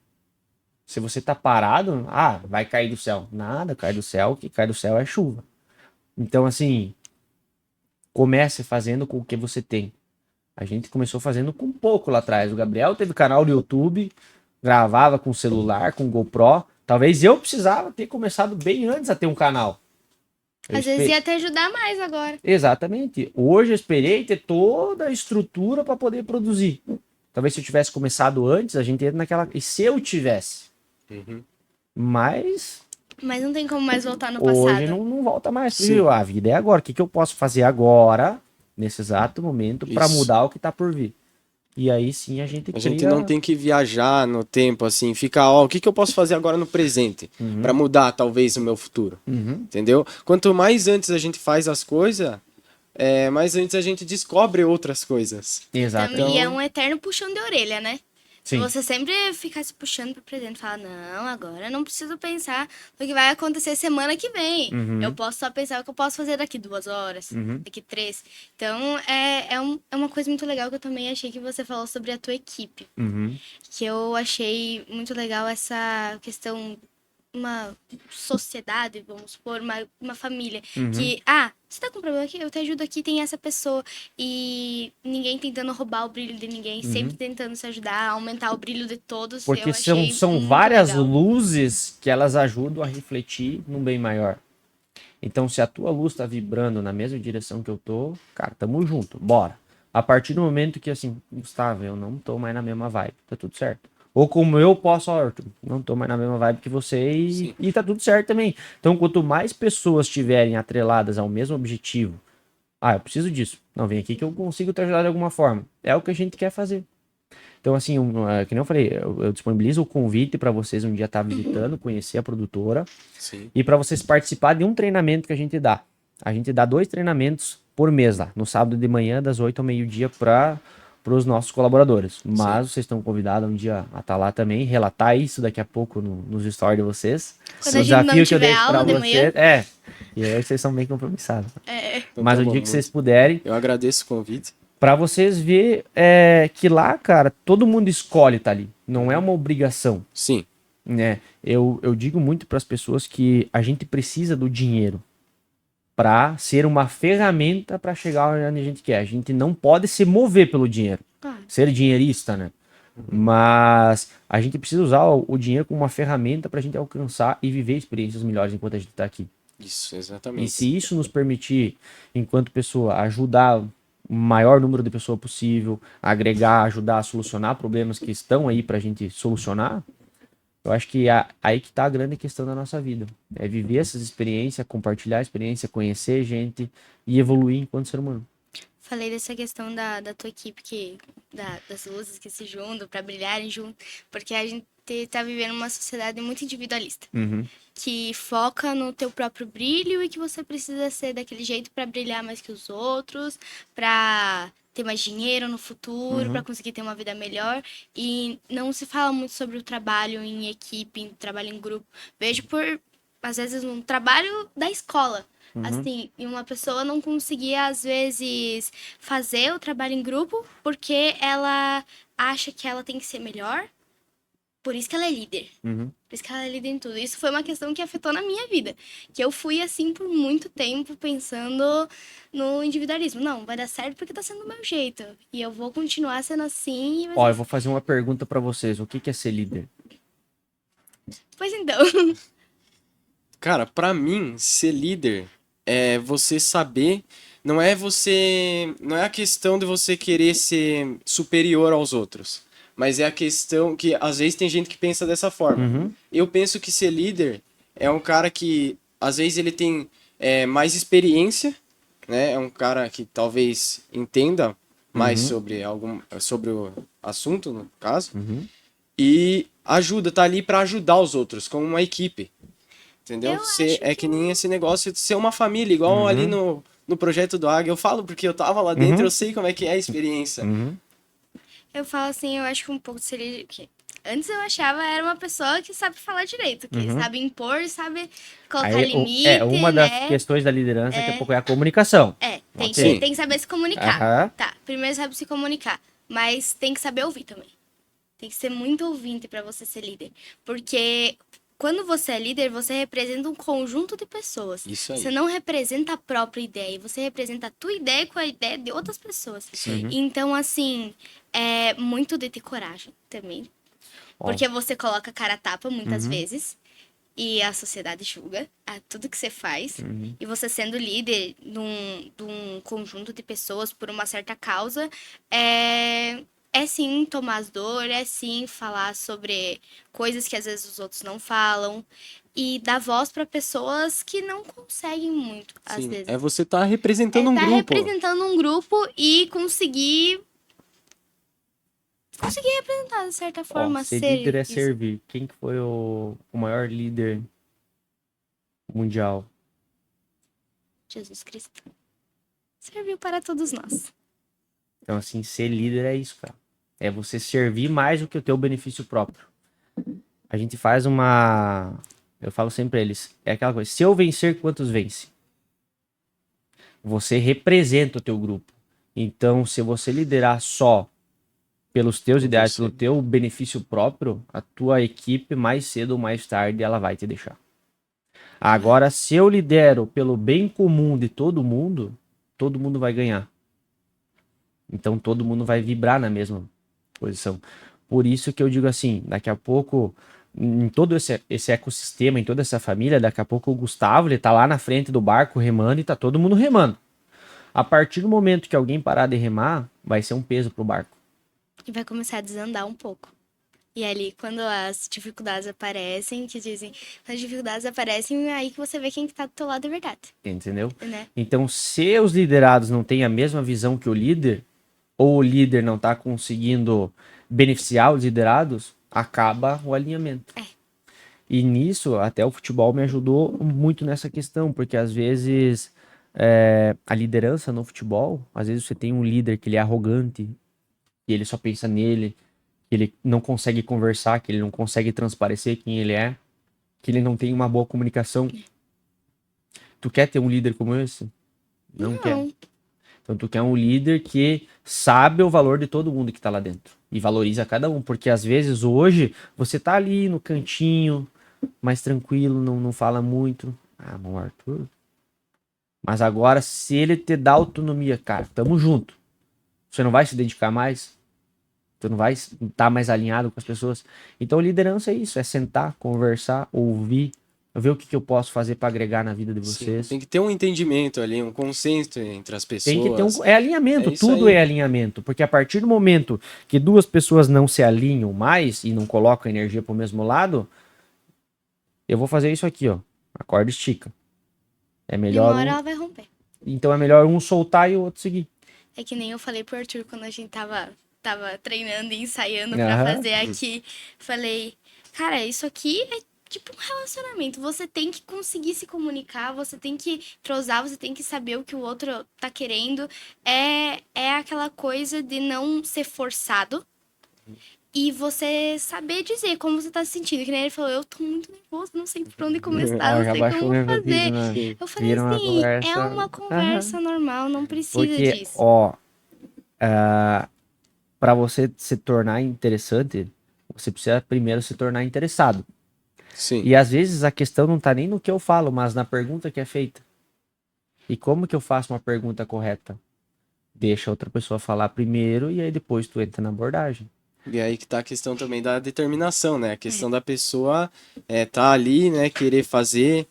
Se você tá parado, vai cair do céu. Nada cai do céu, o que cai do céu é chuva. Então, assim, comece fazendo com o que você tem. A gente começou fazendo com pouco lá atrás. O Gabriel teve canal no YouTube, gravava com celular, com GoPro. Talvez eu precisava ter começado bem antes a ter um canal. Às vezes ia até ajudar mais agora. Exatamente. Hoje eu esperei ter toda a estrutura para poder produzir. Talvez se eu tivesse começado antes, a gente entra naquela... E se eu tivesse? Mas não tem como mais voltar no hoje passado. não volta mais. Sim. Viu? A vida é agora. O que eu posso fazer agora, nesse exato momento, para Isso. mudar o que tá por vir? E aí sim a gente A cria... gente não tem que viajar no tempo, assim, ficar, o que eu posso fazer agora no presente, pra mudar, talvez, o meu futuro, entendeu? Quanto mais antes a gente faz as coisas, mais antes a gente descobre outras coisas. Exato. E é um eterno puxão de orelha, né? Sim. Você sempre ficar se puxando para presente, falar, não, agora eu não preciso pensar no que vai acontecer semana que vem. Eu posso só pensar o que eu posso fazer daqui 2 horas, daqui 3. Então, é uma coisa muito legal que eu também achei que você falou sobre a tua equipe. Que eu achei muito legal essa questão, uma sociedade, vamos supor, uma família. Que, você tá com um problema aqui? Eu te ajudo aqui, tem essa pessoa. E ninguém tentando roubar o brilho de ninguém, sempre tentando se ajudar, aumentar o brilho de todos. Porque eu achei são muito várias legal. luzes que elas ajudam a refletir num bem maior. Então, se a tua luz tá vibrando na mesma direção que eu tô, cara, tamo junto, bora. A partir do momento que, assim, Gustavo, eu não tô mais na mesma vibe, tá tudo certo. Ou como eu posso, ó, Arthur, não tô mais na mesma vibe que você Sim. e tá tudo certo também. Então, quanto mais pessoas estiverem atreladas ao mesmo objetivo, eu preciso disso. Não, vem aqui que eu consigo te ajudar de alguma forma. É o que a gente quer fazer. Então, assim, que nem eu falei, eu disponibilizo o convite para vocês um dia estar visitando, conhecer a produtora Sim. e para vocês participar de um treinamento que a gente dá. A gente dá 2 treinamentos por mês lá, no sábado de manhã, das 8 ao meio-dia, para os nossos colaboradores. Mas vocês estão convidados um dia a estar lá também, relatar isso daqui a pouco nos stories de vocês. Quando O a gente não desafio que eu tiver deixo para aula de manhã. vocês. E aí vocês são bem compromissados. Então Mas tá o bom, dia que vocês muito. puderem, Eu agradeço o convite. para vocês ver que lá, cara, todo mundo escolhe estar ali. Não é uma obrigação, Sim. né? Eu digo muito para as pessoas que a gente precisa do dinheiro para ser uma ferramenta para chegar onde a gente quer. A gente não pode se mover pelo dinheiro, ser dinheirista, né? Mas a gente precisa usar o dinheiro como uma ferramenta para a gente alcançar e viver experiências melhores enquanto a gente está aqui. Isso, E exatamente. se isso nos permitir, enquanto pessoa, ajudar o maior número de pessoas possível, agregar, ajudar a solucionar problemas que estão aí para a gente solucionar, eu acho que aí que tá a grande questão da nossa vida. É viver essas experiências, compartilhar a experiência, conhecer gente e evoluir enquanto ser humano. Falei dessa questão da tua equipe, das luzes que se juntam para brilharem junto, porque a gente tá vivendo uma sociedade muito individualista, que foca no teu próprio brilho e que você precisa ser daquele jeito para brilhar mais que os outros, para ter mais dinheiro no futuro, para conseguir ter uma vida melhor. E não se fala muito sobre o trabalho em equipe, em trabalho em grupo. Vejo às vezes, um trabalho da escola. Assim, e uma pessoa não conseguia, às vezes, fazer o trabalho em grupo porque ela acha que ela tem que ser melhor. Por isso que ela é líder. Por isso que ela é líder em tudo. Isso foi uma questão que afetou na minha vida. Que eu fui assim por muito tempo pensando no individualismo. Não, vai dar certo porque tá sendo do meu jeito. E eu vou continuar sendo assim. Ó, eu vou fazer uma pergunta para vocês. O que é ser líder? Pois então. Cara, pra mim, ser líder é você saber. Não é a questão de você querer ser superior aos outros. Mas é a questão que, às vezes, tem gente que pensa dessa forma. Eu penso que ser líder é um cara que, às vezes, ele tem mais experiência, né? É um cara que talvez entenda mais sobre o assunto, no caso. E tá ali para ajudar os outros, como uma equipe. Entendeu? É que nem esse negócio de ser uma família, igual ali no projeto do Águia. Eu falo porque eu tava lá dentro, eu sei como é que é a experiência. Eu falo assim, eu acho que um pouco seria que antes eu achava era uma pessoa que sabe falar direito, que sabe impor, sabe colocar limite, uma das questões da liderança daqui a pouco é a comunicação. Tem que saber se comunicar. Aham. Tá, primeiro sabe se comunicar, mas tem que saber ouvir também. Tem que ser muito ouvinte pra você ser líder, porque quando você é líder, você representa um conjunto de pessoas. Isso aí. Você não representa a própria ideia, você representa a tua ideia com a ideia de outras pessoas. Então, assim, é muito de ter coragem também. Porque você coloca a cara a tapa muitas vezes e a sociedade julga a tudo que você faz. E você sendo líder de um conjunto de pessoas por uma certa causa, é sim tomar as dores, é sim falar sobre coisas que às vezes os outros não falam e dar voz para pessoas que não conseguem muito, às vezes. É você tá representando um tá grupo. representando um grupo e conseguir representar de certa forma. Ser ser líder é isso. servir. Quem que foi o maior líder mundial? Jesus Cristo. Serviu para todos nós. Então, assim, ser líder é isso, cara. É você servir mais do que o teu benefício próprio. A gente faz uma... Eu falo sempre pra eles, é aquela coisa, se eu vencer, quantos vence? Você representa o teu grupo. Então, se você liderar só pelos teus ideais, pelo teu benefício próprio, a tua equipe, mais cedo ou mais tarde, ela vai te deixar. Agora, se eu lidero pelo bem comum de todo mundo vai ganhar. Então, todo mundo vai vibrar na mesma posição. Por isso que eu digo assim, daqui a pouco, em todo esse ecossistema, em toda essa família, daqui a pouco o Gustavo, ele tá lá na frente do barco remando e tá todo mundo remando. A partir do momento que alguém parar de remar, vai ser um peso pro barco. E vai começar a desandar um pouco. E ali, quando as dificuldades aparecem, que dizem, quando as dificuldades aparecem, é aí que você vê quem que tá do teu lado de verdade, Entendeu? né? Então, se os liderados não têm a mesma visão que o líder, ou o líder não tá conseguindo beneficiar os liderados, acaba o alinhamento. E nisso, até o futebol me ajudou muito nessa questão, porque às vezes a liderança no futebol, às vezes você tem um líder que ele é arrogante, que ele só pensa nele, que ele não consegue conversar, que ele não consegue transparecer quem ele é, que ele não tem uma boa comunicação. Tu quer ter um líder como esse? Não quer. Então tu quer um líder que sabe o valor de todo mundo que tá lá dentro e valoriza cada um, porque às vezes hoje você tá ali no cantinho, mais tranquilo, não fala muito. Ah, bom, Arthur. Mas agora, se ele te dá autonomia, cara, tamo junto. Você não vai se dedicar mais? Tu não vai estar mais alinhado com as pessoas? Então, liderança é isso, é sentar, conversar, ouvir, ver o que, que eu posso fazer para agregar na vida de Sim, vocês. tem que ter um entendimento ali, um consenso entre as Tem que ter pessoas. é alinhamento, É isso tudo aí. é alinhamento, porque a partir do momento que duas pessoas não se alinham mais e não colocam energia pro mesmo lado, eu vou fazer isso aqui, ó. A corda estica. É E melhor uma hora um, ela vai romper. então é melhor um soltar e o outro seguir. É que nem eu falei pro Arthur quando a gente tava treinando e ensaiando pra Aham. fazer aqui. Falei, cara, isso aqui é tipo um relacionamento. Você tem que conseguir se comunicar, você tem que entrosar, você tem que saber o que o outro tá querendo. É aquela coisa de não ser forçado. E você saber dizer como você tá se sentindo. Que nem ele falou, eu tô muito nervoso, não sei por onde começar, Ó, não já sei baixou o como fazer. nervosismo, né? Sim. Eu falei Vira uma assim, é conversa. uma conversa normal, não precisa Porque, disso. ó, para você se tornar interessante, você precisa primeiro se tornar interessado. Sim. E às vezes a questão não tá nem no que eu falo, mas na pergunta que é feita. E como que eu faço uma pergunta correta? Deixa a outra pessoa falar primeiro e aí depois tu entra na abordagem. E aí que tá a questão também da determinação, né? A questão da pessoa tá ali, né? Querer fazer,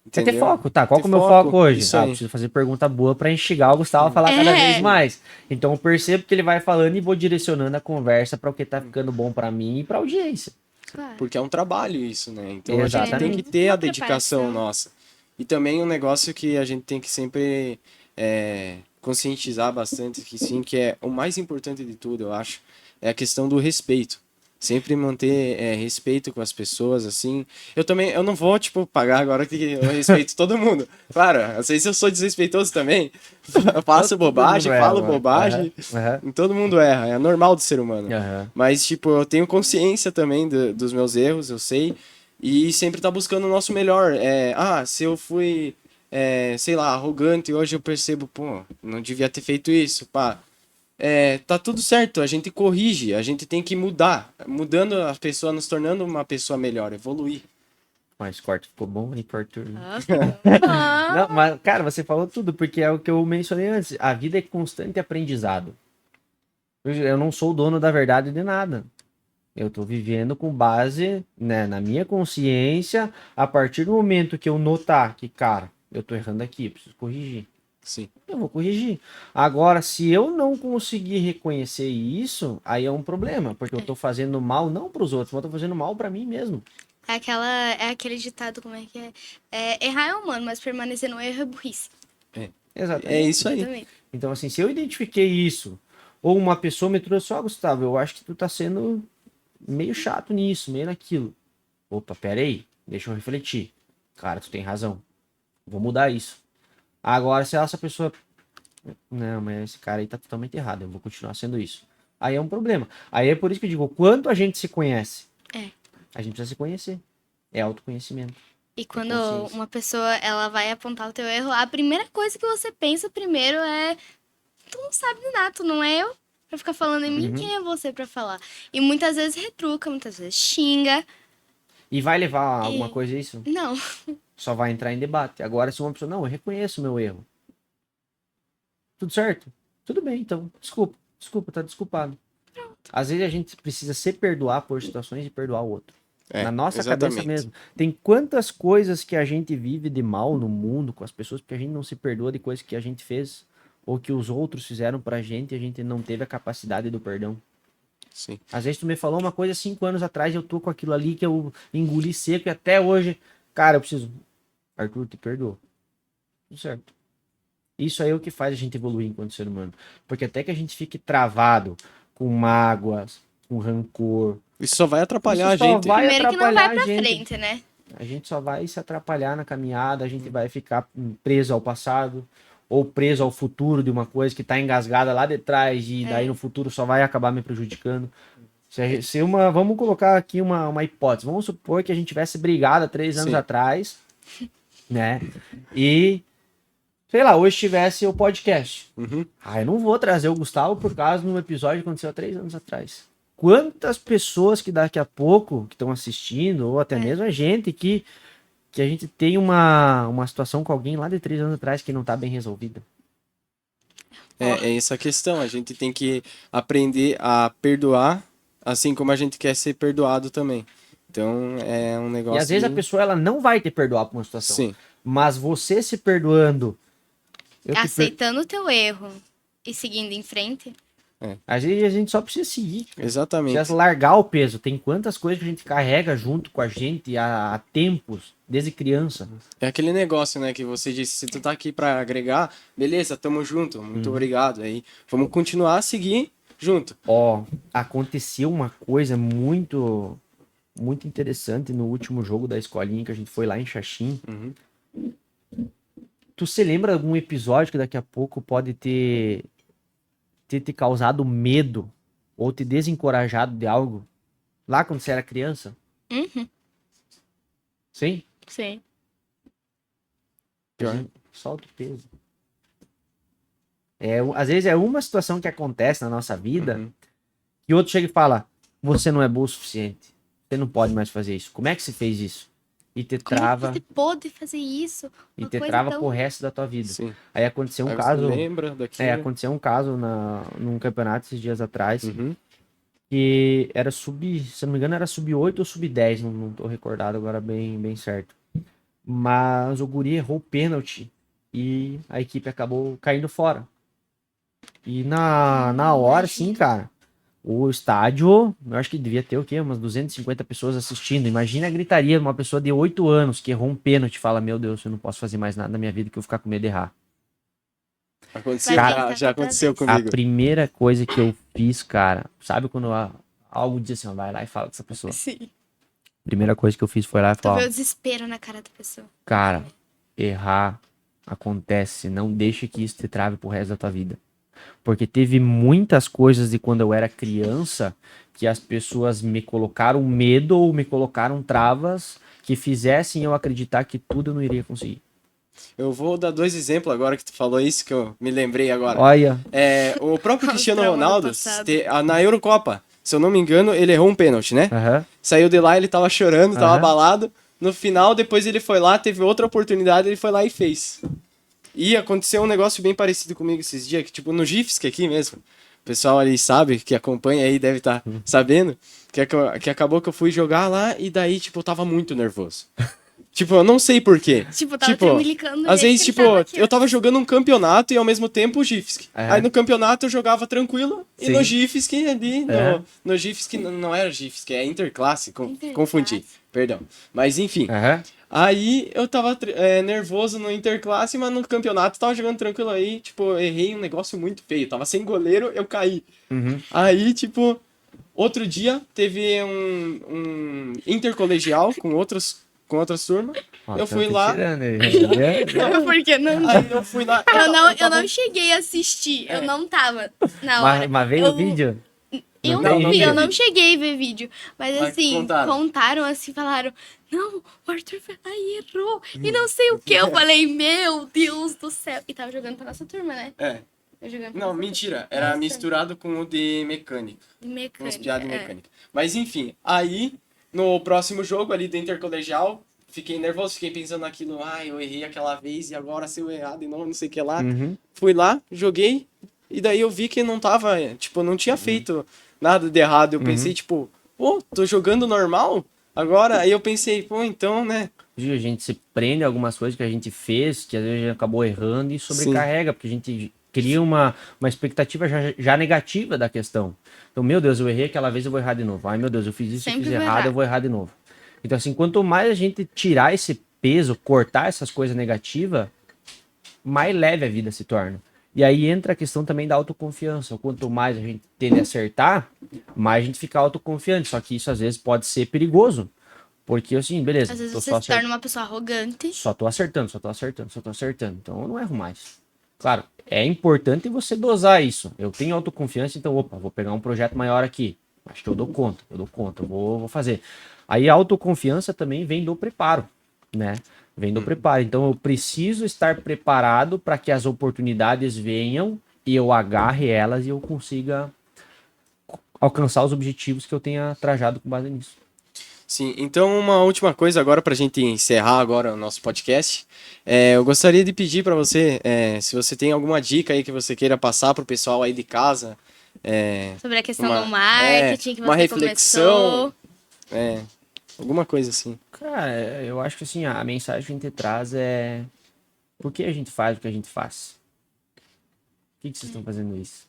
É ter entendeu? foco, tá? Qual Ter que é o meu foco hoje? isso Ah, eu aí. preciso fazer pergunta boa pra instigar o Gustavo a falar cada vez mais. Então eu percebo que ele vai falando e vou direcionando a conversa para o que tá ficando bom pra mim e pra audiência. Claro. Porque é um trabalho isso, né? Então a gente tem Exatamente. que ter a Uma dedicação preparação. nossa. E também um negócio que a gente tem que sempre conscientizar bastante, que sim, que é o mais importante de tudo, eu acho, é a questão do respeito. Sempre manter respeito com as pessoas, assim. Eu não vou, tipo, pagar agora que eu respeito todo mundo. Claro, às vezes eu sou desrespeitoso também. Eu faço Todo bobagem, mundo erra, falo mano. bobagem. Aham. Todo mundo erra, é normal do ser humano. Aham. Mas, tipo, eu tenho consciência também dos meus erros, eu sei. E sempre tá buscando o nosso melhor. Se eu fui, sei lá, arrogante, hoje eu percebo, pô, não devia ter feito isso, pá. Tá tudo certo, a gente corrige, a gente tem que mudar. Mudando a pessoa, nos tornando uma pessoa melhor, evoluir. Mas corte ficou bom aí, Arthur. Ah, Não, mas, cara, você falou tudo, porque é o que eu mencionei antes. A vida é constante aprendizado. Eu não sou o dono da verdade de nada. Eu tô vivendo com base, né, na minha consciência. A partir do momento que eu notar que, cara, eu tô errando aqui, eu preciso corrigir. Sim. Eu vou corrigir. Agora, se eu não conseguir reconhecer isso, aí é um problema, porque eu tô fazendo mal não pros outros, mas eu tô fazendo mal pra mim mesmo. é aquele ditado, como é que é? Errar é humano, mas permanecer no erro é burrice. Exatamente. É isso aí. Exatamente. Então, assim, se eu identifiquei isso, ou uma pessoa me trouxe, ó, Gustavo, eu acho que tu tá sendo meio chato nisso, meio naquilo. Opa, pera aí, deixa eu refletir. Cara, tu tem razão. Vou mudar isso. Agora, se essa pessoa. Não, mas esse cara aí tá totalmente errado, eu vou continuar sendo isso. Aí é um problema. Aí é por isso que eu digo, quanto a gente se conhece, a gente precisa se conhecer. É autoconhecimento. E quando consciência. uma pessoa ela vai apontar o teu erro, a primeira coisa que você pensa primeiro é: tu não sabe de nada, tu não é eu pra ficar falando em mim, quem é você pra falar? E muitas vezes retruca, muitas vezes xinga. E vai levar a alguma E- coisa isso? Não, Só vai entrar em debate. Agora, se uma pessoa, não, eu reconheço o meu erro. Tudo certo? Tudo bem, então. Desculpa, tá desculpado. Às vezes a gente precisa se perdoar por situações e perdoar o outro. Na nossa cabeça Exatamente. mesmo. Tem quantas coisas que a gente vive de mal no mundo com as pessoas porque a gente não se perdoa de coisas que a gente fez ou que os outros fizeram pra gente e a gente não teve a capacidade do perdão. Sim. Às vezes tu me falou uma coisa 5 anos atrás, eu tô com aquilo ali que eu engoli seco e até hoje, cara, eu preciso. Arthur, te perdoou. Tudo certo. Isso aí é o que faz a gente evoluir enquanto ser humano. Porque até que a gente fique travado, com mágoas, com rancor. Isso só vai atrapalhar Isso a só gente. vai Primeiro que não atrapalhar vai a pra gente. frente, né? A gente só vai se atrapalhar na caminhada, a gente vai ficar preso ao passado ou preso ao futuro de uma coisa que tá engasgada lá de trás e daí no futuro só vai acabar me prejudicando. Vamos colocar aqui uma hipótese. Vamos supor que a gente tivesse brigado há 3 anos Sim. atrás, né? E, sei lá, hoje tivesse o podcast. Uhum. Eu não vou trazer o Gustavo por causa de um episódio que aconteceu há 3 anos atrás. Quantas pessoas que daqui a pouco que estão assistindo, ou até mesmo a gente, que a gente tem uma situação com alguém lá de 3 anos atrás que não tá bem resolvida. É essa a questão. A gente tem que aprender a perdoar, assim como a gente quer ser perdoado também. Então, é um negócio. E às vezes a pessoa ela não vai te perdoar por uma situação. Sim. Mas você se perdoando. Aceitando o teu erro e seguindo em frente. Às vezes a gente só precisa seguir. Exatamente. Precisa largar o peso. Tem quantas coisas que a gente carrega junto com a gente há tempos, desde criança. É aquele negócio, né, que você disse, se tu tá aqui pra agregar, beleza, tamo junto, muito obrigado. Aí, vamos continuar a seguir junto. Aconteceu uma coisa muito, muito interessante no último jogo da escolinha que a gente foi lá em Xaxim. Uhum. Tu se lembra de algum episódio que daqui a pouco pode ter te causado medo ou te desencorajado de algo lá quando você era criança? Uhum. Sim? Sim. Solta o peso. Às vezes é uma situação que acontece na nossa vida que outro chega e fala: você não é bom o suficiente. Você não pode mais fazer isso. Como é que você fez isso? E te Como trava. é que você pôde fazer isso? E Uma te coisa trava tão- pro resto da tua vida. Sim. Aí aconteceu um Aí você caso. lembra daquilo? Aconteceu um caso num campeonato esses dias atrás. Uhum. Que era se eu não me engano, era sub-8 ou sub-10, não tô recordado agora bem certo. Mas o guri errou o pênalti e a equipe acabou caindo fora. E na hora, sim, cara, o estádio, eu acho que devia ter o quê? Umas 250 pessoas assistindo. Imagina a gritaria de uma pessoa de 8 anos que errou um pênalti e fala: meu Deus, eu não posso fazer mais nada na minha vida que eu vou ficar com medo de errar. Aconteceu, Cara, já aconteceu A comigo. primeira coisa que eu fiz, cara, sabe quando algo diz assim: ó, vai lá e fala com essa pessoa. Sim. Primeira coisa que eu fiz foi lá e Tu falar: vê o desespero na cara da pessoa. cara, errar acontece, não deixe que isso te trave pro resto da tua vida. Porque teve muitas coisas de quando eu era criança que as pessoas me colocaram medo ou me colocaram travas que fizessem eu acreditar que tudo eu não iria conseguir. Eu vou dar 2 exemplos agora que tu falou isso, que eu me lembrei agora. Olha, O próprio Os Cristiano traumas do Ronaldo, passado. na Eurocopa, se eu não me engano, ele errou um pênalti, né? aham, Saiu de lá, ele tava chorando, tava Aham. abalado. No final, depois ele foi lá, teve outra oportunidade, ele foi lá e fez. E aconteceu um negócio bem parecido comigo esses dias, que tipo, no GIFs, aqui mesmo, o pessoal ali sabe, que acompanha aí, deve estar sabendo, que acabou que eu fui jogar lá e daí, tipo, eu tava muito nervoso. Tipo, eu não sei porquê. Tipo, tava tremelicando. do Às jeito vezes, que ele tipo, tava aqui, ó. eu tava jogando um campeonato e ao mesmo tempo o GIFs. Aham. Aí no campeonato eu jogava tranquilo e Sim. no GIFs ali, Aham. no GIFs não era GIFs, que é Interclasse, Interclasse. confundi, perdão. Mas enfim, aham. aí eu tava nervoso no Interclasse, mas no campeonato tava jogando tranquilo aí, tipo, eu errei um negócio muito feio, tava sem goleiro, eu caí. Uhum. Aí, tipo, outro dia teve um intercolegial com outras turmas, Ó, eu tá fui te lá, tirando aí. Porque não. aí eu fui lá... Eu não cheguei a assistir. Eu não tava na hora. Mas veio o Eu- vídeo? Eu Não, não não vi, vi eu não vídeo. cheguei a ver vídeo. Mas Mas assim, contaram assim, falaram: não, o Arthur foi lá e errou. E não sei o que. Eu falei: meu Deus do céu. E tava jogando pra nossa turma, né? Eu jogando pra Não, nossa mentira, era Nossa. misturado com o de mecânica, turma. Mecânica. umas piadas de mecânica. Mas enfim, aí, no próximo jogo ali do intercolegial, fiquei nervoso, fiquei pensando naquilo, eu errei aquela vez e agora se eu errar de novo, não sei o que lá. Uhum. Fui lá, joguei, e daí eu vi que não tava, tipo, não tinha feito nada de errado. Eu pensei, tipo, pô, tô jogando normal? Agora, aí eu pensei, pô, então, né? A gente se prende a algumas coisas que a gente fez, que às vezes a gente acabou errando e sobrecarrega, porque a gente cria uma expectativa já negativa da questão. Então, meu Deus, eu errei aquela vez, eu vou errar de novo. Ai, meu Deus, eu fiz isso, eu Sempre fiz vou errado, errar. eu vou errar de novo. Então, assim, quanto mais a gente tirar esse peso, cortar essas coisas negativas, mais leve a vida se torna. E aí entra a questão também da autoconfiança. Quanto mais a gente tende a acertar, mais a gente fica autoconfiante. Só que isso às vezes pode ser perigoso. Porque assim, beleza, Às vezes tô você só se torna uma pessoa arrogante. só tô acertando. Então eu não erro mais. Claro, é importante você dosar isso. Eu tenho autoconfiança, então, opa, vou pegar um projeto maior aqui. Acho que eu dou conta, eu vou fazer. Aí a autoconfiança também vem do preparo, né? Vem do preparo. Então eu preciso estar preparado para que as oportunidades venham e eu agarre elas e eu consiga alcançar os objetivos que eu tenha trajado com base nisso. Sim, então uma última coisa agora para a gente encerrar agora o nosso podcast. Eu gostaria de pedir para você, se você tem alguma dica aí que você queira passar para o pessoal aí de casa, Sobre a questão uma, do marketing que uma você reflexão, começou. alguma coisa assim. Cara, eu acho que assim, a mensagem que a gente traz é por que a gente faz o que a gente faz? Por que vocês estão fazendo isso?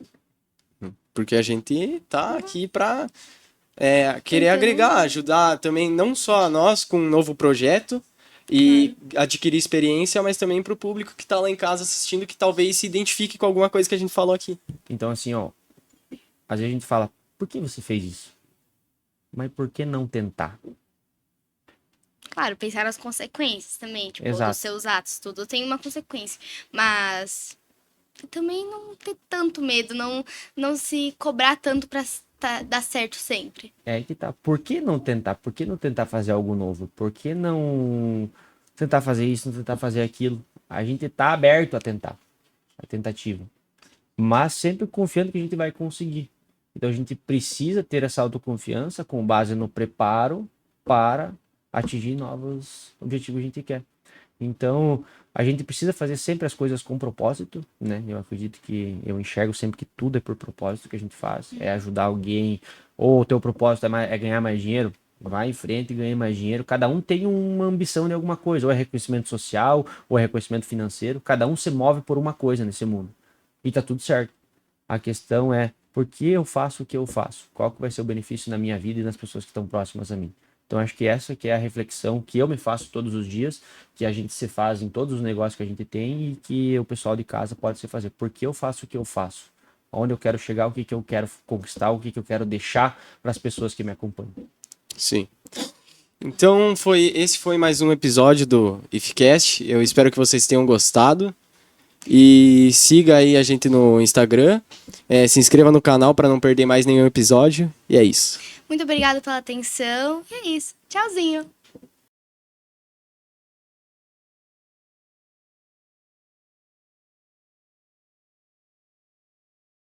Porque a gente tá aqui para querer Então- agregar, ajudar também não só a nós com um novo projeto e adquirir experiência, mas também para o público que está lá em casa assistindo que talvez se identifique com alguma coisa que a gente falou aqui. Então, assim, ó, às vezes a gente fala, por que você fez isso? Mas por que não tentar? Claro, pensar nas consequências também, tipo, Exato. dos seus atos, tudo tem uma consequência. Mas também não ter tanto medo, não se cobrar tanto pra dar certo sempre. É aí que tá. Por que não tentar? Por que não tentar fazer algo novo? Por que não tentar fazer isso, não tentar fazer aquilo? A gente tá aberto a tentar, a tentativa. Mas sempre confiando que a gente vai conseguir. Então a gente precisa ter essa autoconfiança com base no preparo para atingir novos objetivos que a gente quer. Então a gente precisa fazer sempre as coisas com propósito, né? Eu acredito que eu enxergo sempre que tudo é por propósito que a gente faz, é ajudar alguém, ou o teu propósito é ganhar mais dinheiro, vai em frente e ganha mais dinheiro. Cada um tem uma ambição de alguma coisa, ou é reconhecimento social, ou é reconhecimento financeiro. Cada um se move por uma coisa nesse mundo. E tá tudo certo. A questão é por que eu faço o que eu faço? Qual que vai ser o benefício na minha vida e nas pessoas que estão próximas a mim? Então acho que essa que é a reflexão que eu me faço todos os dias, que a gente se faz em todos os negócios que a gente tem e que o pessoal de casa pode se fazer. Por que eu faço o que eu faço? Onde eu quero chegar, o que eu quero conquistar, o que eu quero deixar para as pessoas que me acompanham. Sim. Então esse foi mais um episódio do IFCast. Eu espero que vocês tenham gostado. E siga aí a gente no Instagram. Se inscreva no canal para não perder mais nenhum episódio. E é isso. Muito obrigada pela atenção. E é isso. Tchauzinho.